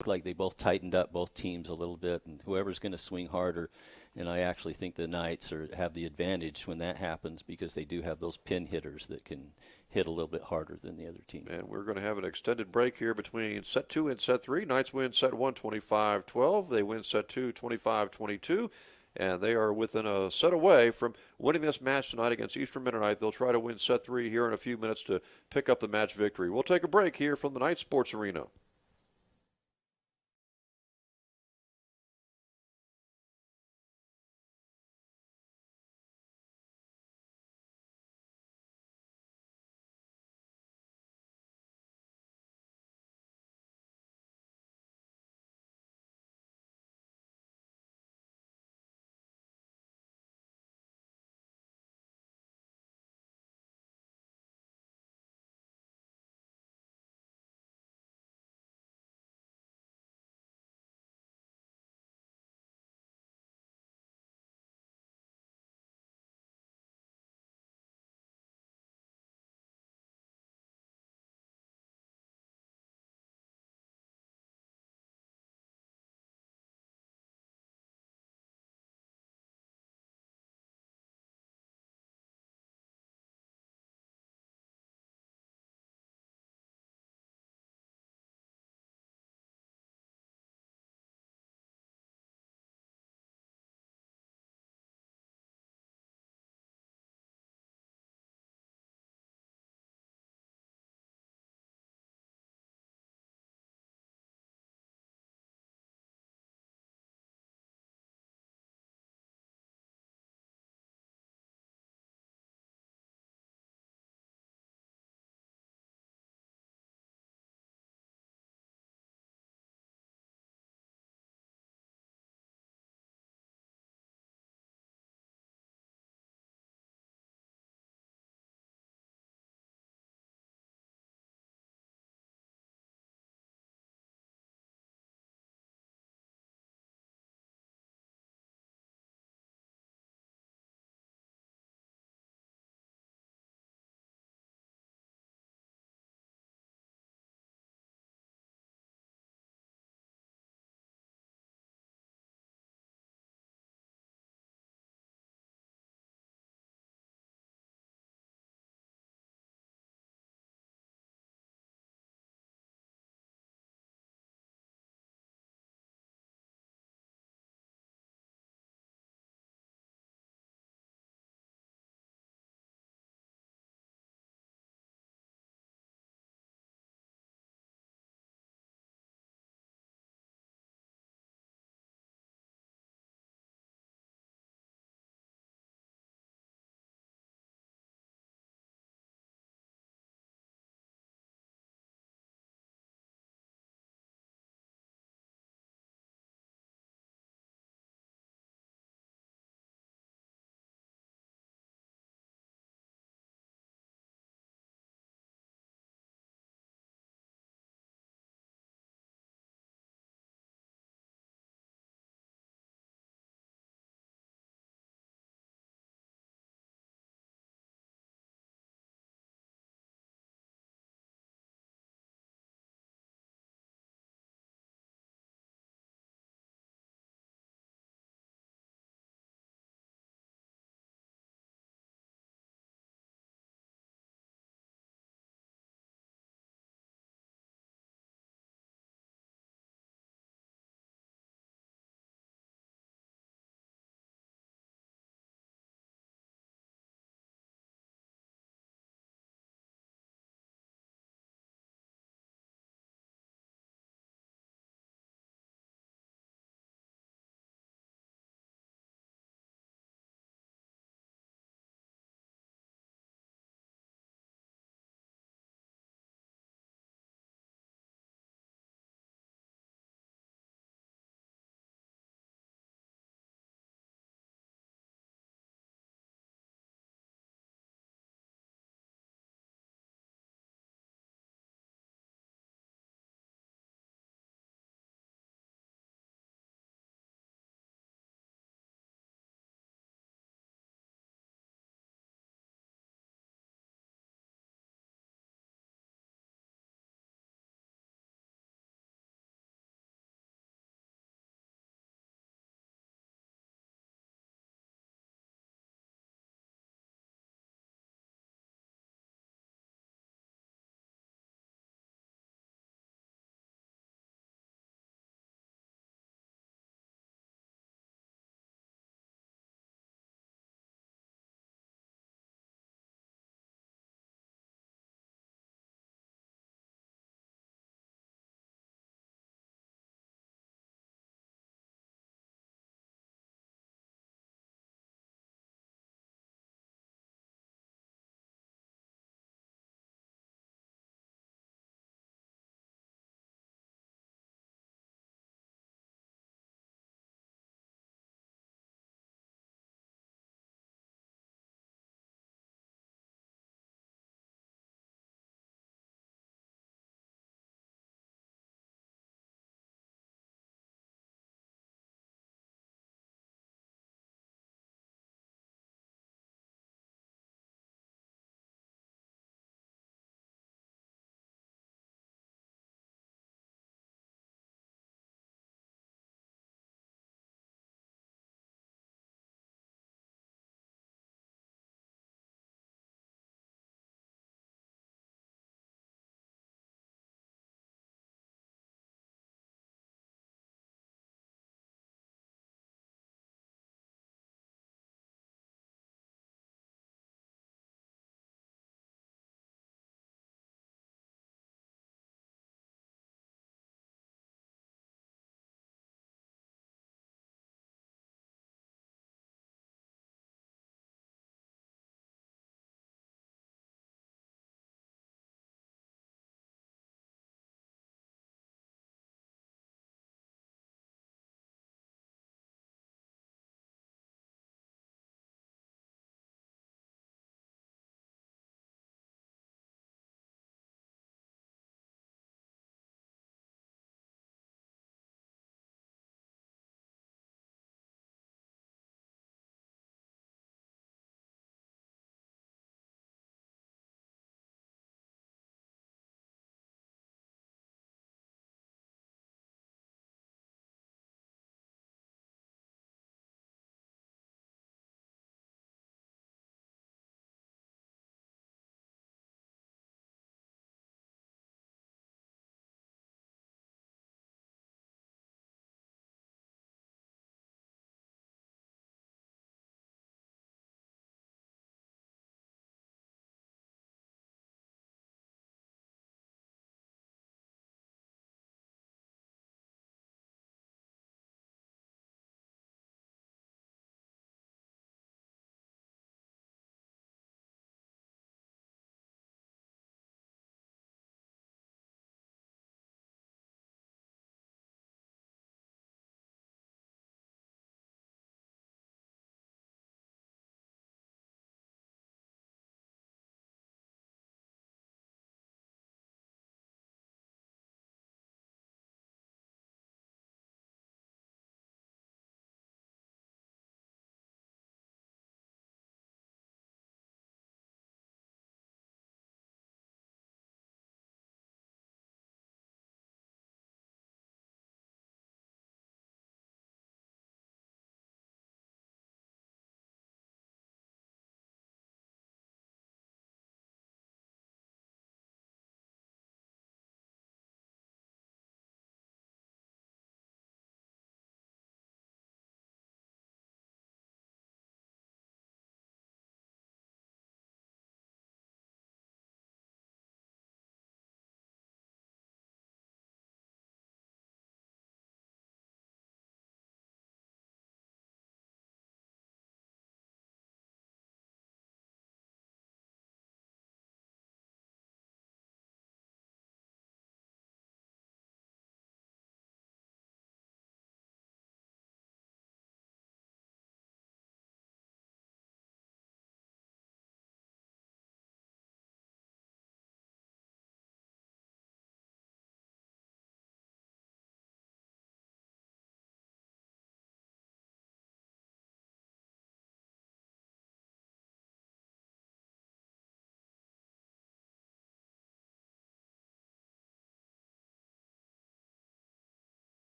[SPEAKER 2] Looked like they both tightened up, both teams, a little bit, and whoever's going to swing harder. And I actually think the Knights have the advantage when that happens because they do have those pin hitters that can hit a little bit harder than the other team.
[SPEAKER 1] And we're going to have an extended break here between set 2 and set 3. Knights win set 1 25-12. They win set 2 25-22. And they are within a set away from winning this match tonight against Eastern Mennonite. They'll try to win set 3 here in a few minutes to pick up the match victory. We'll take a break here from the Knights Sports Arena.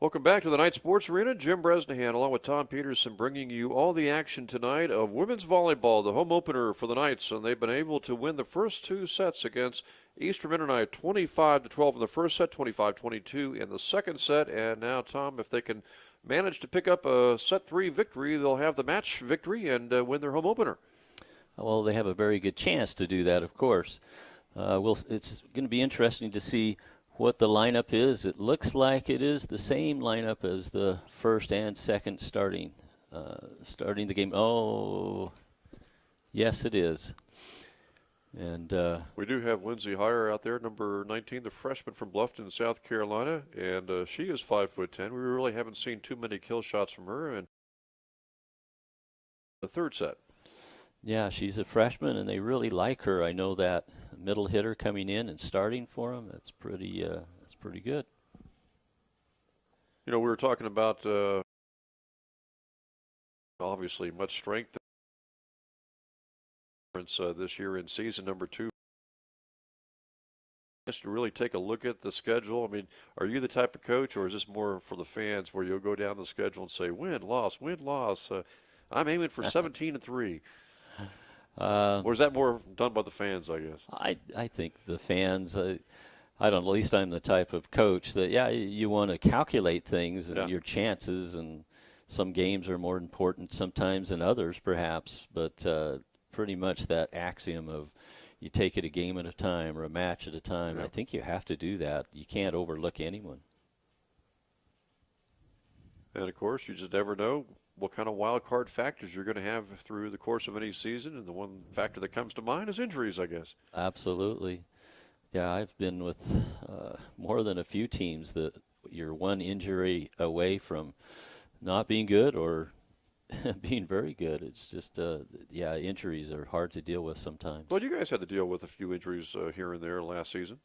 [SPEAKER 1] Welcome back to the Night Sports Arena. Jim Bresnahan along with Tom Peterson bringing you all the action tonight of women's volleyball, the home opener for the Knights, and they've been able to win the first two sets against Eastern Mennonite 25-12 in the first set, 25-22 in the second set, and now, Tom, if they can manage to pick up a set 3 victory, they'll have the match victory and win their home opener.
[SPEAKER 2] Well, they have a very good chance to do that, of course. It's going to be interesting to see what the lineup is. It looks like it is the same lineup as the first and second starting the game. Oh, yes, it is. And
[SPEAKER 1] we do have Lindsay Heyer out there, number 19, the freshman from Bluffton, South Carolina, and she is 5'10". We really haven't seen too many kill shots from her in the third set.
[SPEAKER 2] Yeah, she's a freshman, and they really like her. I know that middle hitter coming in and starting for them. That's pretty good.
[SPEAKER 1] You know, we were talking about obviously much strength this year in season number 2. Just to really take a look at the schedule. I mean, are you the type of coach, or is this more for the fans where you'll go down the schedule and say win, loss, win, loss? I'm aiming for 17-3. Or is that more done by the fans, I guess?
[SPEAKER 2] I think the fans, I don't know, at least I'm the type of coach that, yeah, you want to calculate things and your chances, and some games are more important sometimes than others, perhaps, but pretty much that axiom of you take it a game at a time or a match at a time, I think you have to do that. You can't overlook anyone.
[SPEAKER 1] And, of course, you just never know what kind of wild card factors you're going to have through the course of any season, and the one factor that comes to mind is injuries, I guess.
[SPEAKER 2] Absolutely. Yeah, I've been with more than a few teams that you're one injury away from not being good or being very good. It's just, injuries are hard to deal with sometimes.
[SPEAKER 1] Well, you guys had to deal with a few injuries here and there last season.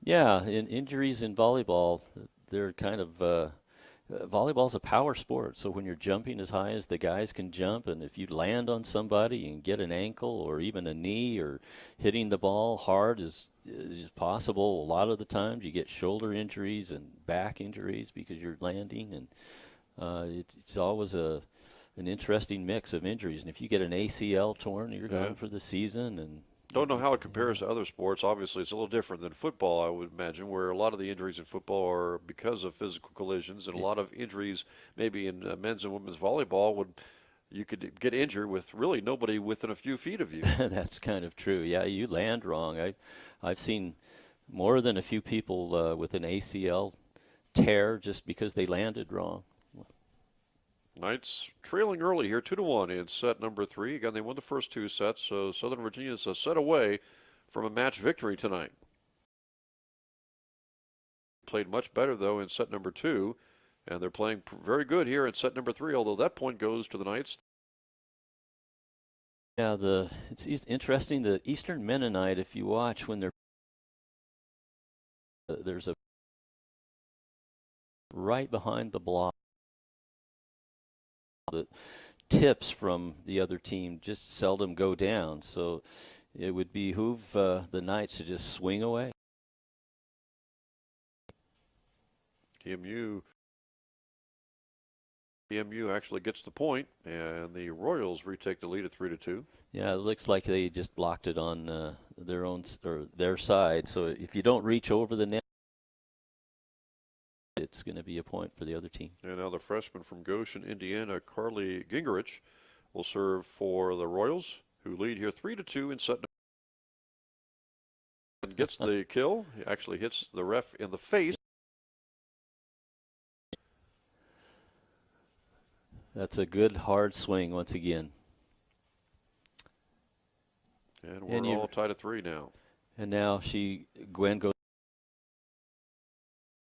[SPEAKER 2] Yeah, injuries in volleyball, they're kind of volleyball's a power sport, so when you're jumping as high as the guys can jump, and if you land on somebody and get an ankle or even a knee, or hitting the ball hard is possible, a lot of the times you get shoulder injuries and back injuries because you're landing, and it's always an interesting mix of injuries. And if you get an ACL torn, you're done for the season. And
[SPEAKER 1] don't know how it compares to other sports. Obviously, it's a little different than football, I would imagine, where a lot of the injuries in football are because of physical collisions, and a lot of injuries maybe in men's and women's volleyball you could get injured with really nobody within a few feet of you.
[SPEAKER 2] That's kind of true. Yeah, you land wrong. I've seen more than a few people with an ACL tear just because they landed wrong.
[SPEAKER 1] Knights trailing early here, 2-1 in set number 3. Again, they won the first 2 sets, so Southern Virginia's a set away from a match victory tonight. Played much better, though, in set number 2, and they're playing very good here in set number 3, although that point goes to the Knights.
[SPEAKER 2] Yeah, it's interesting. The Eastern Mennonite, if you watch when there's a right behind the block, the tips from the other team just seldom go down, so it would behoove the Knights to just swing away.
[SPEAKER 1] TMU actually gets the point, and the Royals retake the lead at 3-2.
[SPEAKER 2] Yeah, it looks like they just blocked it on their side. So if you don't reach over the net, it's going to be a point for the other team.
[SPEAKER 1] And now the freshman from Goshen, Indiana, Carly Gingerich, will serve for the Royals, who lead here 3-2 in set number. And gets the kill. He actually hits the ref in the face.
[SPEAKER 2] That's a good hard swing once again.
[SPEAKER 1] And we're all tied at 3 now.
[SPEAKER 2] And now Gwen goes.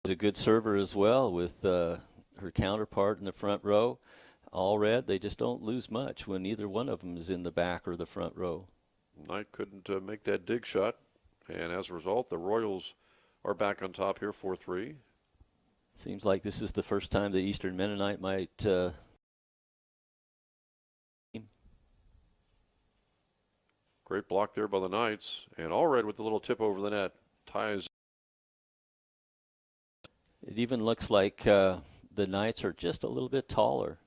[SPEAKER 2] Is a good server as well with her counterpart in the front row. All red. They just don't lose much when either one of them is in the back or the front row.
[SPEAKER 1] Knight couldn't make that dig shot, and as a result, the Royals are back on top here, 4-3.
[SPEAKER 2] Seems like this is the first time the Eastern Mennonite might.
[SPEAKER 1] Great block there by the Knights, and all red with the little tip over the net ties.
[SPEAKER 2] It even looks like the Knights are just a little bit taller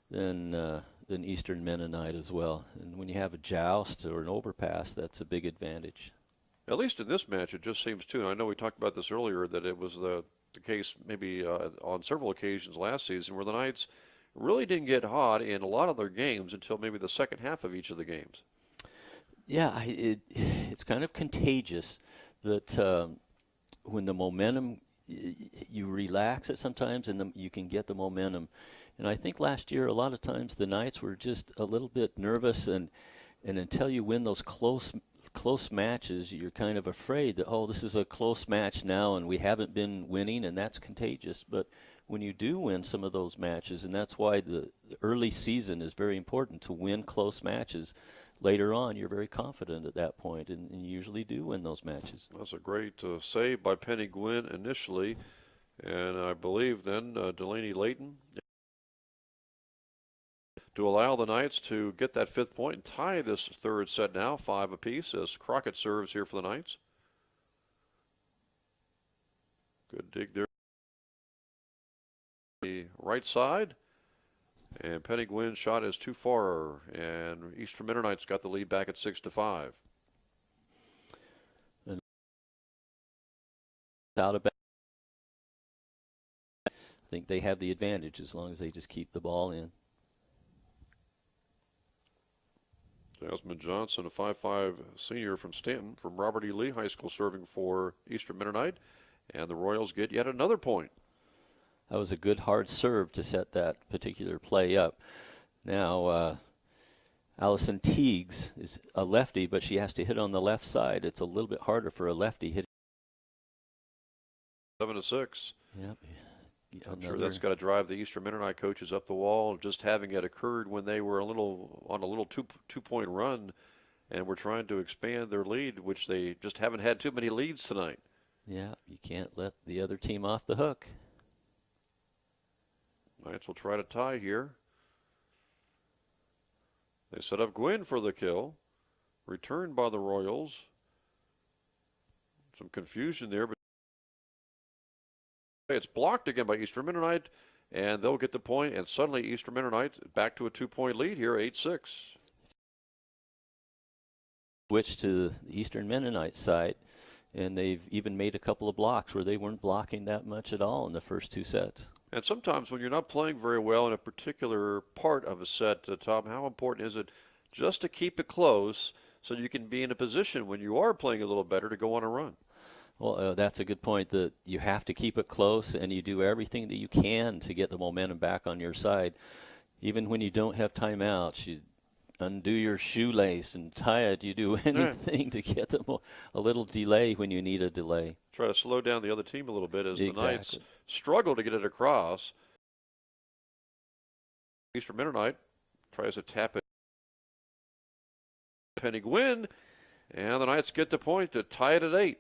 [SPEAKER 2] than Eastern Mennonite as well. And when you have a joust or an overpass, that's a big advantage.
[SPEAKER 1] At least in this match, it just seems to. And I know we talked about this earlier, that it was the case maybe on several occasions last season where the Knights really didn't get hot in a lot of their games until maybe the second half of each of the games.
[SPEAKER 2] Yeah, it's kind of contagious that when the momentum, you relax it sometimes and you can get the momentum. And I think last year a lot of times the Knights were just a little bit nervous, and until you win those close matches, you're kind of afraid that, oh, this is a close match now and we haven't been winning, and that's contagious. But when you do win some of those matches, and that's why the early season is very important, to win close matches. Later on, you're very confident at that point, and you usually do win those matches.
[SPEAKER 1] That's a great save by Penny Gwynn initially, and I believe then Delaney Layton to allow the Knights to get that 5th point and tie this third set now, 5 apiece, as Crockett serves here for the Knights. Good dig there. The right side. And Penny Gwynn's shot is too far, and Eastern Mennonite's got the lead back at 6-5.
[SPEAKER 2] Out of I think they have the advantage as long as they just keep the ball in.
[SPEAKER 1] Jasmine Johnson, a 5'5" senior from Stanton, from Robert E. Lee High School, serving for Eastern Mennonite, and the Royals get yet another point.
[SPEAKER 2] That was a good hard serve to set that particular play up. Now, Allison Teagues is a lefty, but she has to hit on the left side. It's a little bit harder for a lefty hitting.
[SPEAKER 1] 7-6.
[SPEAKER 2] Yep.
[SPEAKER 1] I'm sure that's got to drive the Eastern Mennonite coaches up the wall. Just having it occurred when they were on a little two-point run, and were trying to expand their lead, which they just haven't had too many leads tonight.
[SPEAKER 2] Yeah, you can't let the other team off the hook.
[SPEAKER 1] Knights will try to tie here. They set up Gwynn for the kill. Returned by the Royals. Some confusion there, but it's blocked again by Eastern Mennonite, and they'll get the point, and suddenly Eastern Mennonite back to a 2-point lead here, 8-6.
[SPEAKER 2] Switch to the Eastern Mennonite side, and they've even made a couple of blocks where they weren't blocking that much at all in the first 2 sets.
[SPEAKER 1] And sometimes when you're not playing very well in a particular part of a set, Tom, how important is it just to keep it close so you can be in a position when you are playing a little better to go on a run?
[SPEAKER 2] Well, that's a good point, that you have to keep it close, and you do everything that you can to get the momentum back on your side. Even when you don't have timeouts, you undo your shoelace and tie it. You do anything to get them a little delay when you need a delay.
[SPEAKER 1] Try to slow down the other team a little bit as the Knights struggle to get it across. Eastern Mennonite tries to tap it. Penny Gwynn, and the Knights get the point to tie it at 8.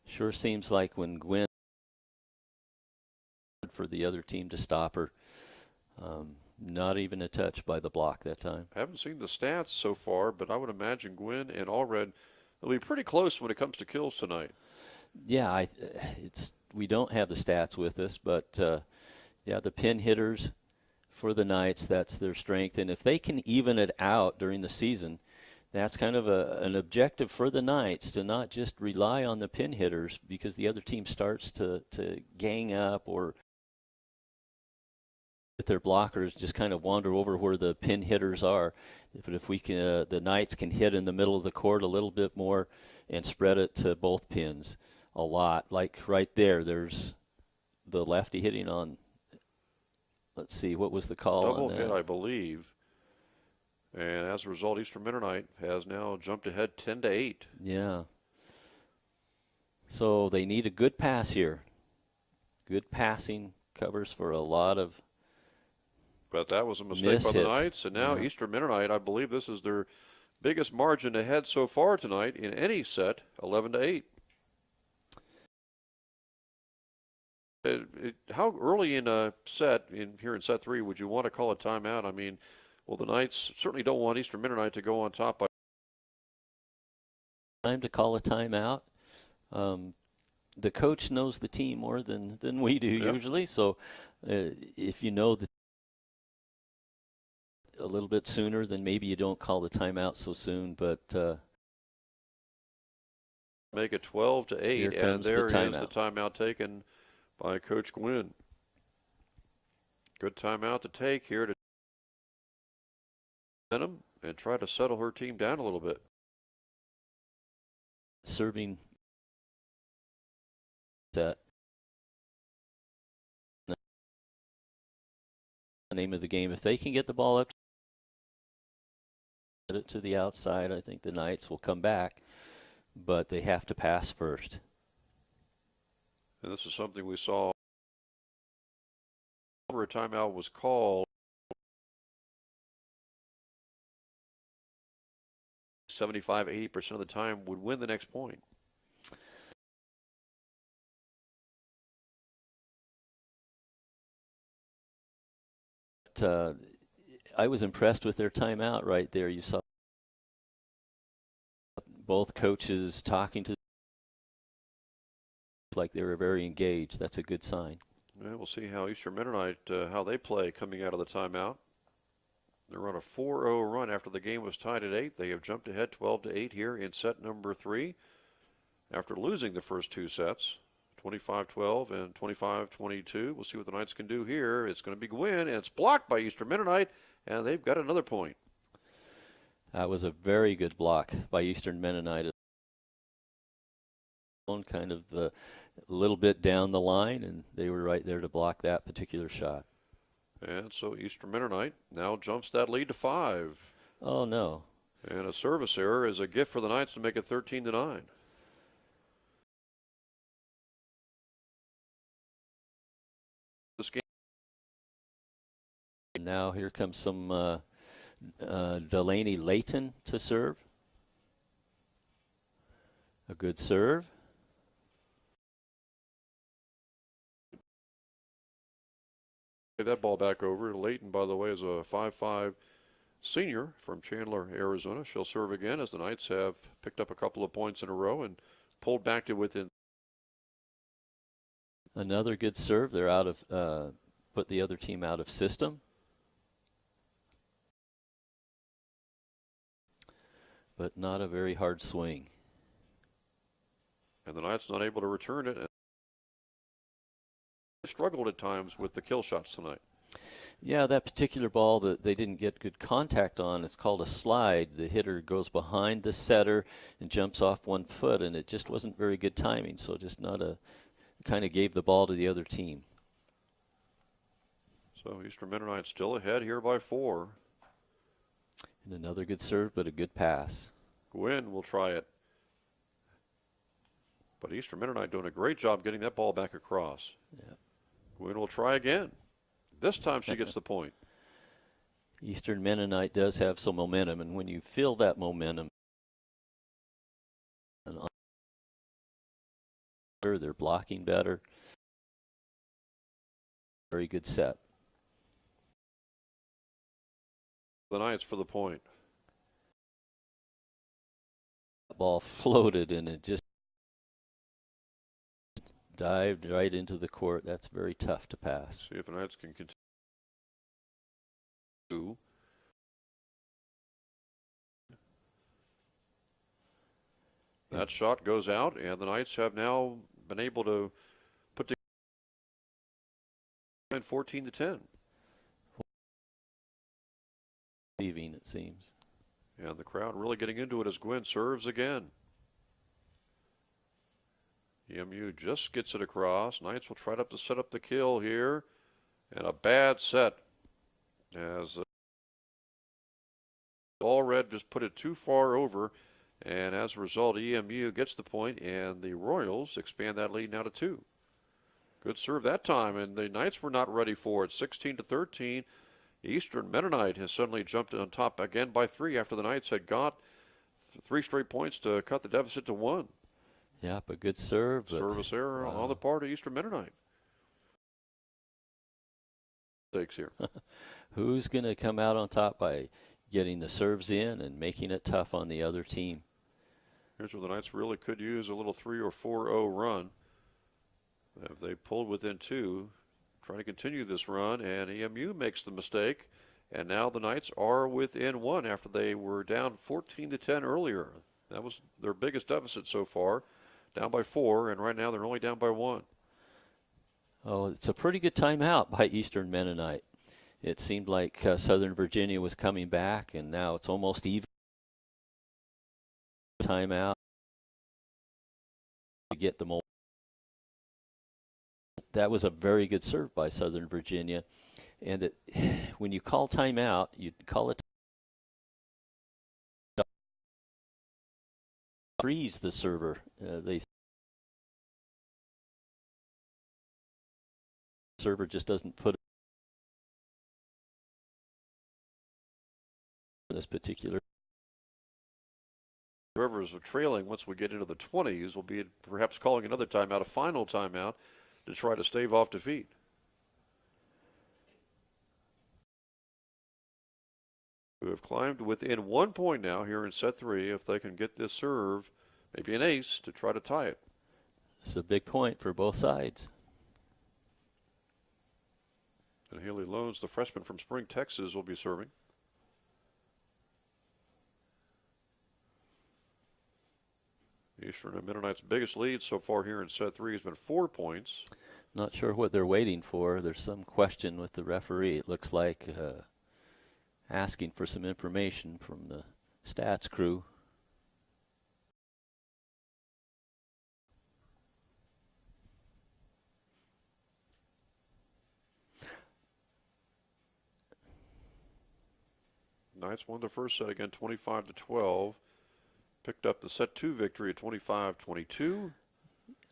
[SPEAKER 2] Sure seems like when Gwynn for the other team to stop her. Not even a touch by the block that time.
[SPEAKER 1] I haven't seen the stats so far, but I would imagine Gwynn and Allred will be pretty close when it comes to kills tonight.
[SPEAKER 2] Yeah, we don't have the stats with us, but yeah, the pin hitters for the Knights, that's their strength. And if they can even it out during the season, that's kind of an objective for the Knights, to not just rely on the pin hitters because the other team starts to gang up, or if their blockers just kind of wander over where the pin hitters are. But if we can, the Knights can hit in the middle of the court a little bit more and spread it to both pins a lot. Like right there, there's the lefty hitting on, let's see, what was the call
[SPEAKER 1] Double
[SPEAKER 2] on that?
[SPEAKER 1] hit, I believe. And as a result, Eastern Mennonite has now jumped ahead 10-8.
[SPEAKER 2] Yeah. So they need a good pass here. Good passing covers for a lot of.
[SPEAKER 1] But that was a mistake by the Knights. And now
[SPEAKER 2] Yeah.
[SPEAKER 1] Eastern Mennonite, I believe this is their biggest margin ahead so far tonight in any set, 11-8. How early in a set, here in set 3, would you want to call a timeout? I mean, well, the Knights certainly don't want Eastern Mennonite to go on top by.
[SPEAKER 2] Time to call a timeout. the coach knows the team more than we do
[SPEAKER 1] Yep.
[SPEAKER 2] usually. So if you know a little bit sooner, then maybe you don't call the timeout so soon. But
[SPEAKER 1] Make it 12-8,
[SPEAKER 2] here
[SPEAKER 1] and
[SPEAKER 2] comes
[SPEAKER 1] there
[SPEAKER 2] the
[SPEAKER 1] is the timeout taken by Coach Gwynn. Good timeout to take here to him and try to settle her team down a little bit.
[SPEAKER 2] Serving that the name of the game. If they can get the ball up to the outside, I think the Knights will come back, but they have to pass first.
[SPEAKER 1] And this is something we saw. A timeout was called. 75-80% of the time would win the next point.
[SPEAKER 2] I was impressed with their timeout right there. You saw both coaches talking to like they were very engaged. That's a good sign.
[SPEAKER 1] Yeah, we'll see how Eastern Mennonite, how they play coming out of the timeout. They're on a 4-0 run after the game was tied at 8. They have jumped ahead 12-8 here in set number 3 after losing the first 2 sets, 25-12 and 25-22. We'll see what the Knights can do here. It's going to be Gwynn, and it's blocked by Eastern Mennonite, and they've got another point.
[SPEAKER 2] That was a very good block by Eastern Mennonite. Kind of a little bit down the line, and they were right there to block that particular shot.
[SPEAKER 1] And so Eastern Mennonite now jumps that lead to 5.
[SPEAKER 2] Oh, no.
[SPEAKER 1] And a service error is a gift for the Knights to make it 13-9. This game.
[SPEAKER 2] Now here comes some Delaney Layton to serve. A good serve.
[SPEAKER 1] That ball back over. Layton, by the way, is a 5'5" senior from Chandler, Arizona. She'll serve again as the Knights have picked up a couple of points in a row and pulled back to within.
[SPEAKER 2] Another good serve. They're out of, put the other team out of system. But not a very hard swing.
[SPEAKER 1] And the Knights not able to return it. Struggled at times with the kill shots tonight.
[SPEAKER 2] Yeah, that particular ball that they didn't get good contact on, it's called a slide. The hitter goes behind the setter and jumps off 1 foot, and it just wasn't very good timing, so just not a, kind of gave the ball to the other team.
[SPEAKER 1] So Eastern Mennonite still ahead here by 4.
[SPEAKER 2] And another good serve, but a good pass.
[SPEAKER 1] Gwynn will try it. But Eastern Mennonite doing a great job getting that ball back across.
[SPEAKER 2] Yeah.
[SPEAKER 1] Gwynn will try again. This time she gets the point.
[SPEAKER 2] Eastern Mennonite does have some momentum, and when you feel that momentum, they're blocking better. Very good set.
[SPEAKER 1] The Knights for the point.
[SPEAKER 2] The ball floated, and it just dived right into the court. That's very tough to pass.
[SPEAKER 1] See if the Knights can continue. That shot goes out, and the Knights have now been able to put together 14-10.
[SPEAKER 2] Leaving, it seems.
[SPEAKER 1] And the crowd really getting into it as Gwynn serves again. EMU just gets it across. Knights will try to set up the kill here. And a bad set as All Red just put it too far over. And as a result, EMU gets the point, and the Royals expand that lead now to 2. Good serve that time, and the Knights were not ready for it. 16-13. Eastern Mennonite has suddenly jumped on top again by 3 after the Knights had got 3 straight points to cut the deficit to 1.
[SPEAKER 2] Yeah, but good serve.
[SPEAKER 1] Service error on the part of Eastern Mennonite. Takes here.
[SPEAKER 2] Who's going to come out on top by getting the serves in and making it tough on the other team?
[SPEAKER 1] Here's where the Knights really could use a little 3 or 4-0 run. If they pulled within two, trying to continue this run, and EMU makes the mistake, and now the Knights are within one after they were down 14-10 earlier. That was their biggest deficit so far, down by 4, and right now they're only down by 1.
[SPEAKER 2] Oh, it's a pretty good timeout by Eastern Mennonite. It seemed like Southern Virginia was coming back, and now it's almost even. Timeout to get the moment. That was a very good serve by Southern Virginia, and when you call timeout, you call it freeze the server. The server just doesn't put this particular.
[SPEAKER 1] Whoever's trailing once we get into the 20s will be perhaps calling another timeout, a final timeout, to try to stave off defeat. We have climbed within 1 point now here in set 3. If they can get this serve, maybe an ace, to try to tie it.
[SPEAKER 2] It's a big point for both sides.
[SPEAKER 1] And Haley Loans, the freshman from Spring, Texas, will be serving. Eastern and Mennonite's biggest lead so far here in set 3 has been 4 points.
[SPEAKER 2] Not sure what they're waiting for. There's some question with the referee. It looks like asking for some information from the stats crew.
[SPEAKER 1] Knights won the first set again 25-12. Picked up the set 2 victory at 25-22.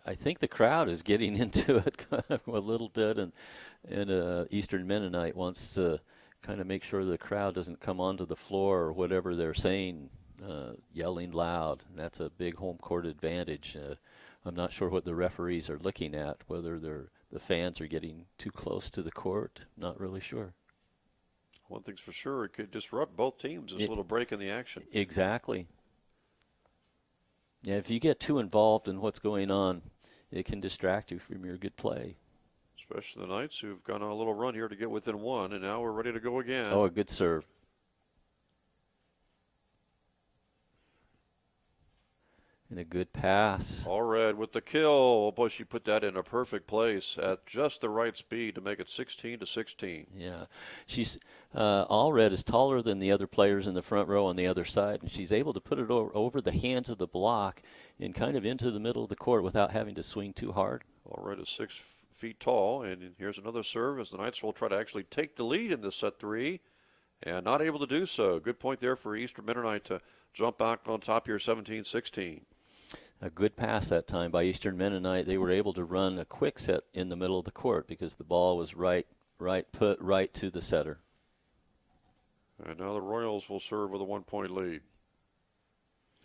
[SPEAKER 2] I think the crowd is getting into it kind of a little bit, and Eastern Mennonite wants to kind of make sure the crowd doesn't come onto the floor or whatever they're saying, yelling loud. And that's a big home court advantage. I'm not sure what the referees are looking at, whether the fans are getting too close to the court. Not really sure.
[SPEAKER 1] One thing's for sure, it could disrupt both teams, this little break in the action.
[SPEAKER 2] Exactly. Yeah, if you get too involved in what's going on, it can distract you from your good play.
[SPEAKER 1] Especially the Knights, who've gone on a little run here to get within 1, and now we're ready to go again.
[SPEAKER 2] Oh, a good serve. And a good pass.
[SPEAKER 1] Allred with the kill. Oh, boy, she put that in a perfect place at just the right speed to make it 16-16.
[SPEAKER 2] Yeah. She's Allred is taller than the other players in the front row on the other side, and she's able to put it over the hands of the block and kind of into the middle of the court without having to swing too hard.
[SPEAKER 1] Allred is 6 feet tall, and here's another serve as the Knights will try to actually take the lead in this set 3, and not able to do so. Good point there for Eastern Mennonite to jump back on top here 17-16.
[SPEAKER 2] A good pass that time by Eastern Mennonite. They were able to run a quick set in the middle of the court because the ball was put right to the setter.
[SPEAKER 1] And now the Royals will serve with a 1-point lead.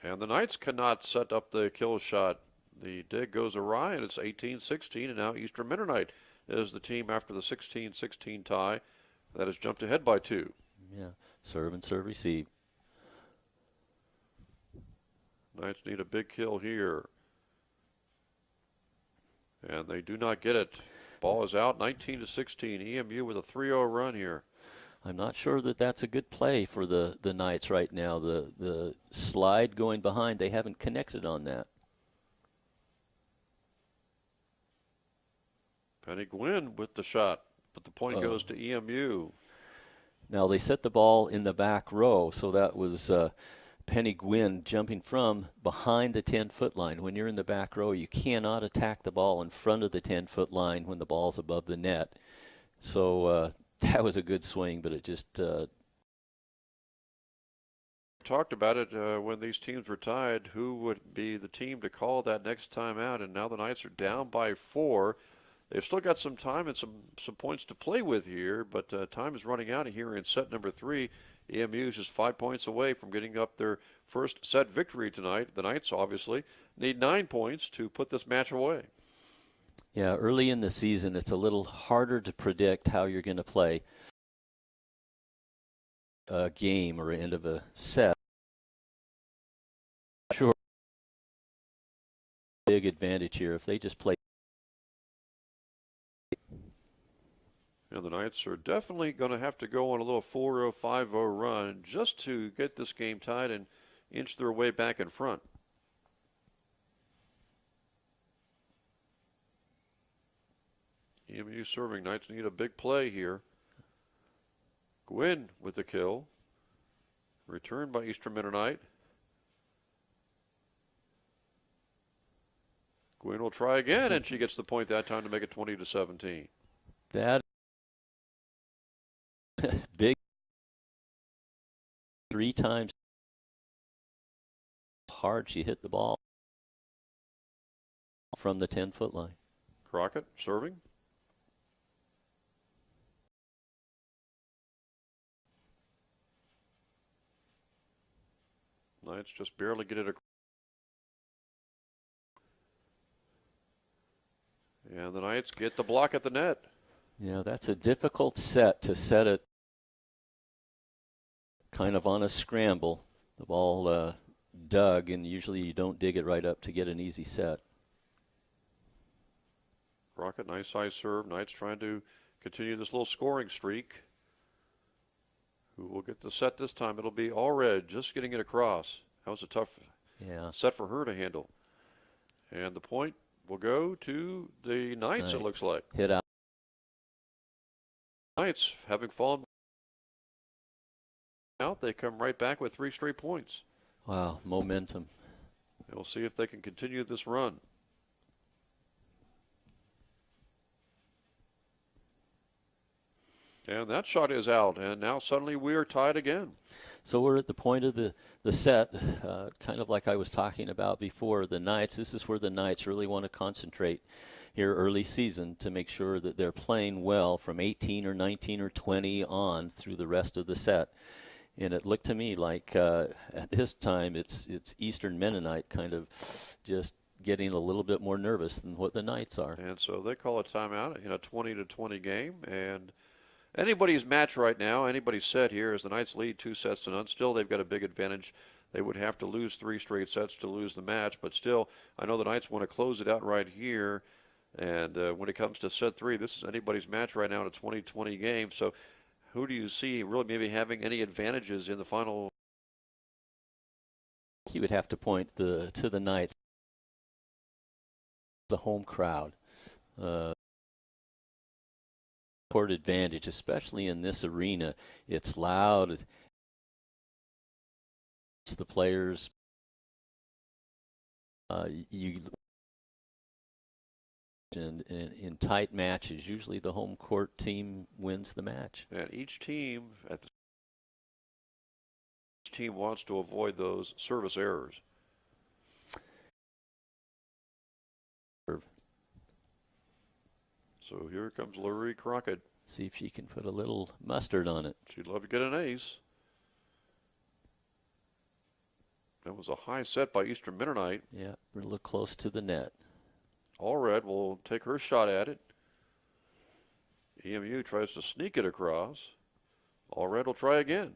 [SPEAKER 1] And the Knights cannot set up the kill shot. The dig goes awry, and it's 18-16, and now Eastern Mennonite is the team after the 16-16 tie that has jumped ahead by 2.
[SPEAKER 2] Yeah, serve and serve receive.
[SPEAKER 1] Knights need a big kill here. And they do not get it. Ball is out, 19-16. EMU with a 3-0 run here.
[SPEAKER 2] I'm not sure that that's a good play for the Knights right now. The slide going behind, they haven't connected on that.
[SPEAKER 1] Penny Gwynn with the shot, but the point goes to EMU.
[SPEAKER 2] Now they set the ball in the back row, so that was Penny Gwynn jumping from behind the 10-foot line. When you're in the back row, you cannot attack the ball in front of the 10-foot line when the ball's above the net. So that was a good swing, but it just
[SPEAKER 1] talked about it when these teams were tied, who would be the team to call that next time out, and now the Knights are down by 4. They've still got some time and some points to play with here, but time is running out here in set number 3. EMU is just 5 points away from getting up their first set victory tonight. The Knights obviously need 9 points to put this match away.
[SPEAKER 2] Yeah, early in the season, it's a little harder to predict how you're going to play a game or end of a set. Sure, big advantage here if they just play
[SPEAKER 1] And the Knights are definitely going to have to go on a little 4-0, 5-0 run just to get this game tied and inch their way back in front. EMU serving. Knights need a big play here. Gwynn with the kill. Returned by Eastern Mennonite. Gwynn will try again, and she gets the point that time to make it 20-17.
[SPEAKER 2] That big 3 times hard she hit the ball from the 10-foot line.
[SPEAKER 1] Crockett serving. Knights just barely get it across. And the Knights get the block at the net.
[SPEAKER 2] Yeah, that's a difficult set to set it kind of on a scramble. The ball dug, and usually you don't dig it right up to get an easy set.
[SPEAKER 1] Crockett, nice high serve. Knights trying to continue this little scoring streak. Who will get the set this time? It'll be Allred just getting it across. That was a tough set for her to handle. And the point will go to the Knights, it looks like.
[SPEAKER 2] Hit out.
[SPEAKER 1] Knights, having fallen out, they come right back with 3 straight points.
[SPEAKER 2] Wow, momentum.
[SPEAKER 1] And we'll see if they can continue this run. And that shot is out, and now suddenly we are tied again.
[SPEAKER 2] So we're at the point of the set, kind of like I was talking about before, the Knights. This is where the Knights really want to concentrate here early season to make sure that they're playing well from 18 or 19 or 20 on through the rest of the set. And it looked to me like at this time it's Eastern Mennonite kind of just getting a little bit more nervous than what the Knights are.
[SPEAKER 1] And so they call a timeout in a 20-20 game. And anybody's match right now, anybody's set here, as the Knights lead 2-0. Still, they've got a big advantage. They would have to lose 3 straight sets to lose the match. But still, I know the Knights want to close it out right here. And when it comes to set 3, this is anybody's match right now in a 20-20 game. So who do you see really maybe having any advantages in the final?
[SPEAKER 2] He would have to point to the Knights, the home crowd. Court advantage, especially in this arena. It's loud. It's the players. In tight matches, usually the home court team wins the match.
[SPEAKER 1] And each team wants to avoid those service errors. So here comes Lurie Crockett.
[SPEAKER 2] See if she can put a little mustard on it.
[SPEAKER 1] She'd love to get an ace. That was a high set by Eastern Mennonite.
[SPEAKER 2] Yeah, we're a little close to the net.
[SPEAKER 1] Allred will take her shot at it. EMU tries to sneak it across. Allred will try again.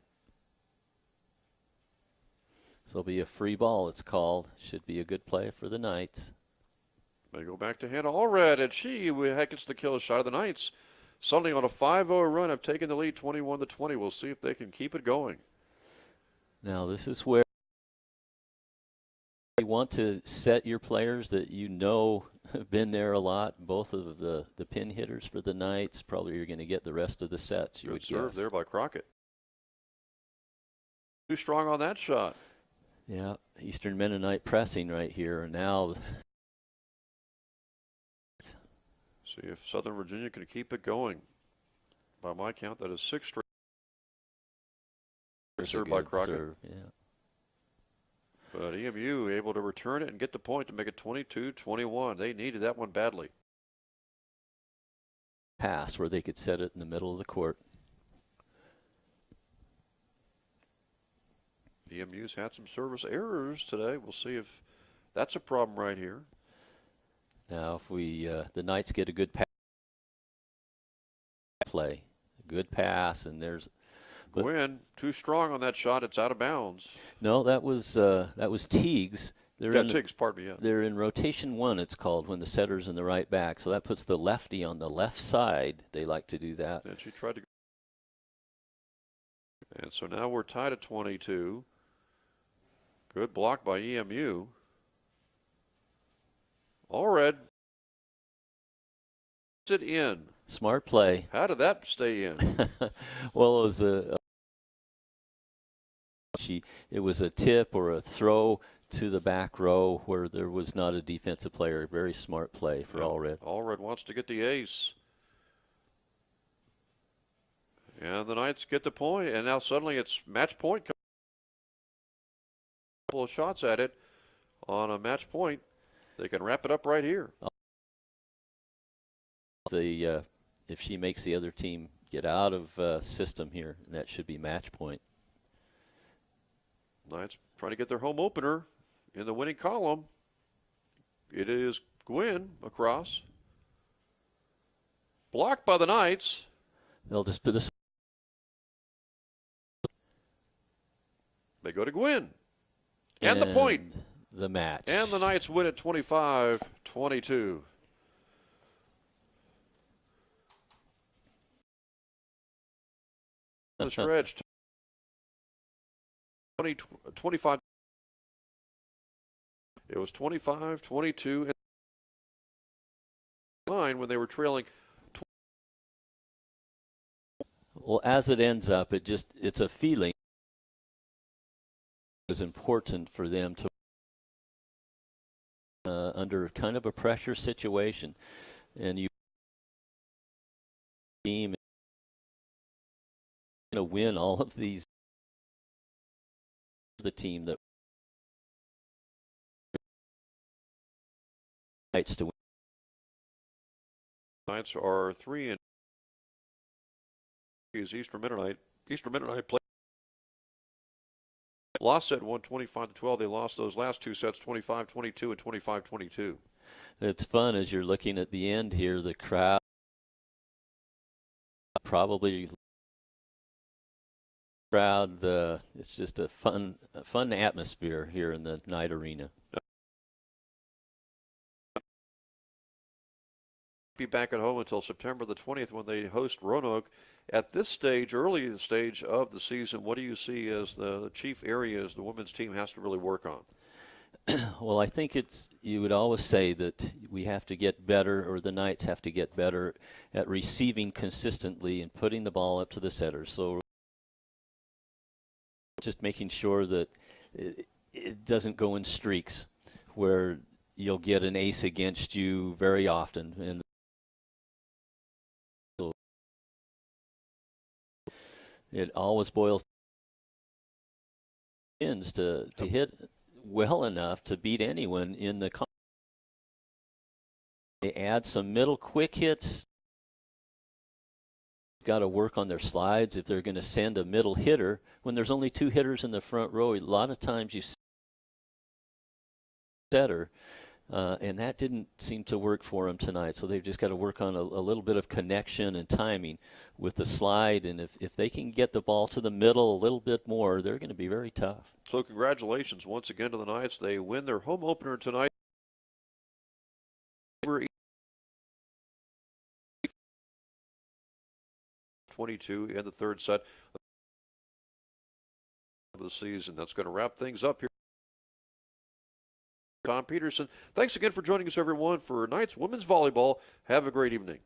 [SPEAKER 2] So it'll be a free ball, it's called. Should be a good play for the Knights.
[SPEAKER 1] They go back to Hannah Allred, and she gets the kill shot of the Knights. Suddenly on a 5-0 run, have taken the lead 21-20. We'll see if they can keep it going.
[SPEAKER 2] Now this is where you want to set your players that you know have been there a lot. Both of the pin hitters for the Knights. Probably you're going to get the rest of the sets.
[SPEAKER 1] Good serve there by Crockett. Too strong on that shot.
[SPEAKER 2] Yeah, Eastern Mennonite pressing right here. Now
[SPEAKER 1] see if Southern Virginia can keep it going. By my count, that is 6 straight. Serve by Crockett.
[SPEAKER 2] Serve, yeah.
[SPEAKER 1] But EMU able to return it and get the point to make it 22-21. They needed that one badly.
[SPEAKER 2] Pass where they could set it in the middle of the court.
[SPEAKER 1] EMU's had some service errors today. We'll see if that's a problem right here.
[SPEAKER 2] Now, if the Knights get a good pass, play, a good pass, and there's
[SPEAKER 1] Gwynn too strong on that shot. It's out of bounds.
[SPEAKER 2] No, that was Teagues
[SPEAKER 1] Tiggs, pardon me, yeah.
[SPEAKER 2] They're in rotation 1, it's called, when the setter's in the right back. So that puts the lefty on the left side. They like to do that.
[SPEAKER 1] And she tried to. And so now we're tied at 22. Good block by EMU. All red. It in.
[SPEAKER 2] Smart play.
[SPEAKER 1] How did that stay in?
[SPEAKER 2] Well, it was a tip or a throw to the back row where there was not a defensive player. Very smart play for All Red.
[SPEAKER 1] All Red wants to get the ace. And the Knights get the point, and now suddenly it's match point. A couple of shots at it on a match point. They can wrap it up right here.
[SPEAKER 2] If she makes the other team get out of system here, that should be match point.
[SPEAKER 1] Knights trying to get their home opener in the winning column. It is Gwynn across. Blocked by the Knights.
[SPEAKER 2] They'll just put this.
[SPEAKER 1] They go to Gwynn. And the point.
[SPEAKER 2] The match.
[SPEAKER 1] And the Knights win at 25-22. The stretch. 25. It was 25-22 when they were trailing.
[SPEAKER 2] Well, as it ends up, it's a feeling. It was important for them to under kind of a pressure situation, and you team win all of these. The team that Knights to win.
[SPEAKER 1] Knights are 3 and Eastern Mennonite. Eastern Mennonite played. Lost set 125-12. They lost those last two sets 25-22 and 25-22.
[SPEAKER 2] It's fun as you're looking at the end here. The crowd probably. It's just a fun atmosphere here in the Knight Arena.
[SPEAKER 1] Be back at home until September the 20th when they host Roanoke. At this stage, early in the stage of the season, what do you see as the chief areas the women's team has to really work on?
[SPEAKER 2] Well, I think you would always say that we have to get better, or the Knights have to get better at receiving consistently and putting the ball up to the setter. So just making sure that it doesn't go in streaks where you'll get an ace against you very often. And it always boils to hit well enough to beat anyone in the. They add some middle quick hits. Got to work on their slides if they're going to send a middle hitter when there's only two hitters in the front row. A lot of times you setter, and that didn't seem to work for them tonight. So they've just got to work on a little bit of connection and timing with the slide. And if they can get the ball to the middle a little bit more, they're going to be very tough.
[SPEAKER 1] So congratulations once again to the Knights. They win their home opener tonight. 22 in the third set of the season. That's going to wrap things up here. Tom Peterson, thanks again for joining us, everyone, for Knights Women's Volleyball. Have a great evening.